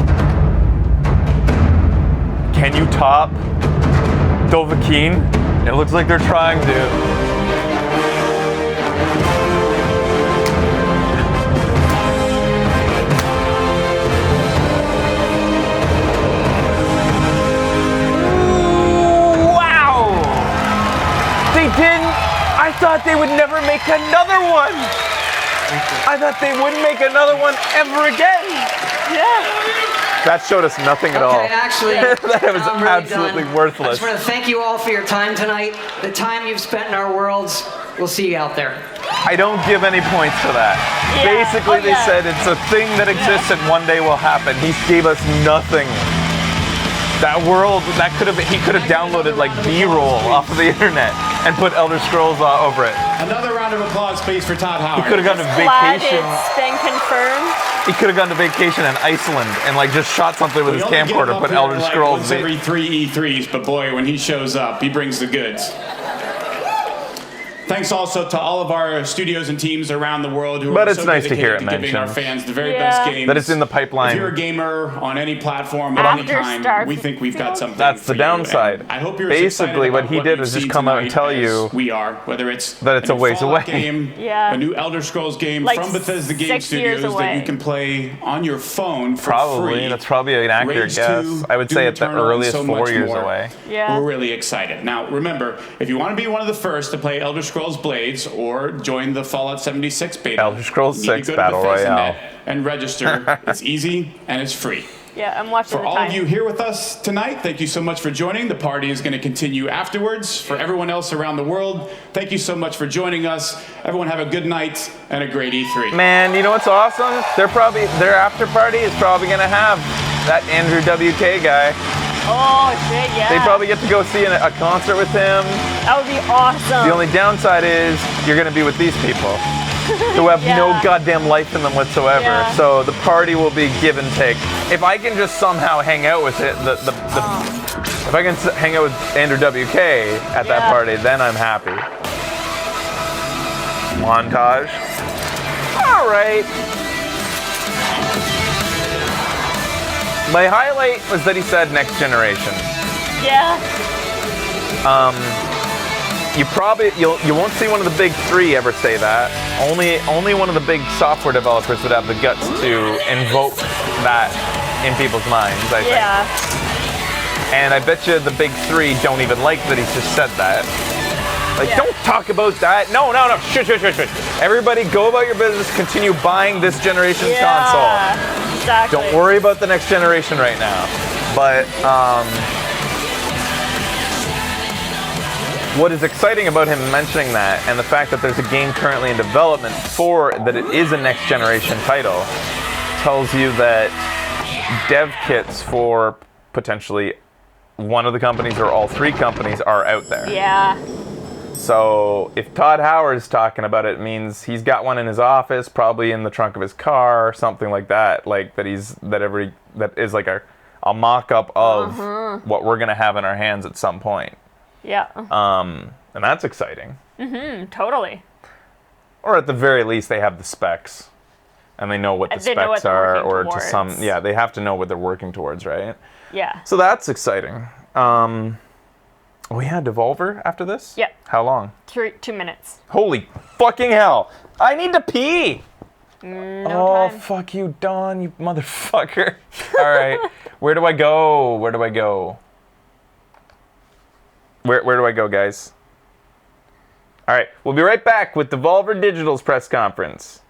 Can you top Dovahkiin? It looks like they're trying to. Wow! They didn't. I thought they would never make another one. I thought they wouldn't make another one ever again. Yeah. That showed us nothing at all. Okay, actually, that was I'm really absolutely done. I worthless. just want to thank you all for your time tonight, the time you've spent in our worlds. We'll see you out there. I don't give any points to that. Yeah. Basically, they yeah. said it's a thing that exists and one day will happen. He gave us nothing. That world, he could have downloaded like B-roll off of the internet and put Elder Scrolls over it. Another round of applause, please, for Todd Howard. He could have gone to Glad vacation. it's been confirmed. He could have gone to vacation in Iceland and like just shot something with his camcorder, put Elder Scrolls. Once every 3 E3s, but boy, when he shows up, he brings the goods. Thanks also to all of our studios and teams around the world who But are it's so nice to hear dedicated it to giving our mentioned. fans the very best games. That it's in the pipeline. If you're a gamer on any platform of After any kind, we think we've got something. That's the for you. downside. And I hope you're Basically, as what excited he did about was we've just seen come out and tonight tell as you we are, whether it's that it's a new ways Fallout away. game, Yeah. a new Elder Scrolls game Like from Bethesda Game 6 years Studios that away. you can play on your phone for Probably. free. That's probably an accurate Rage guess. 2, I would Doom say at the Eternal, and earliest so 4 much years more. away. Yeah. We're really excited. Now, remember, if you want to be one of the first to play Elder Scrolls Blades or join the Fallout 76 beta, Elder Scrolls you need 6 to go to Battle Bethesda Royale. Net and register. It's easy and it's free. Yeah, I'm watching For the all time. of you here with us tonight, thank you so much for joining. The party is going to continue afterwards. For everyone else around the world, thank you so much for joining us. Everyone have a good night and a great E3. Man, you know what's awesome? Their after party is probably gonna have that Andrew WK guy. Oh shit, yeah. They probably get to go see a concert with him. That would be awesome. The only downside is you're gonna be with these people who have no goddamn life in them whatsoever. Yeah. So the party will be give and take. If I can just somehow hang out with it, if I can hang out with Andrew WK at that party, then I'm happy. Montage. All right. My highlight was that he said next generation. Yeah. You won't see one of the big three ever say that. Only one of the big software developers would have the guts to invoke that in people's minds, I think. Yeah. And I bet you the big three don't even like that he's just said that. Like, don't talk about that. No. Shh. Everybody go about your business, continue buying this generation's console. Exactly. Don't worry about the next generation right now. But what is exciting about him mentioning that, and the fact that there's a game currently in development that it is a next generation title, tells you that dev kits for potentially one of the companies or all three companies are out there. Yeah. So if Todd Howard's talking about it, it means he's got one in his office, probably in the trunk of his car, or something like that. Like that is like a mock-up of what we're gonna have in our hands at some point. Yeah. And that's exciting. Totally. Or at the very least, they have the specs, and they know what the specs are, or towards. they have to know what they're working towards, right? Yeah. So that's exciting. We had Devolver after this? Yep. How long? 2 minutes. Holy fucking hell! I need to pee! No time. Fuck you, Don, you motherfucker. Alright. Where do I go? Where do I go, guys? Alright, we'll be right back with Devolver Digital's press conference.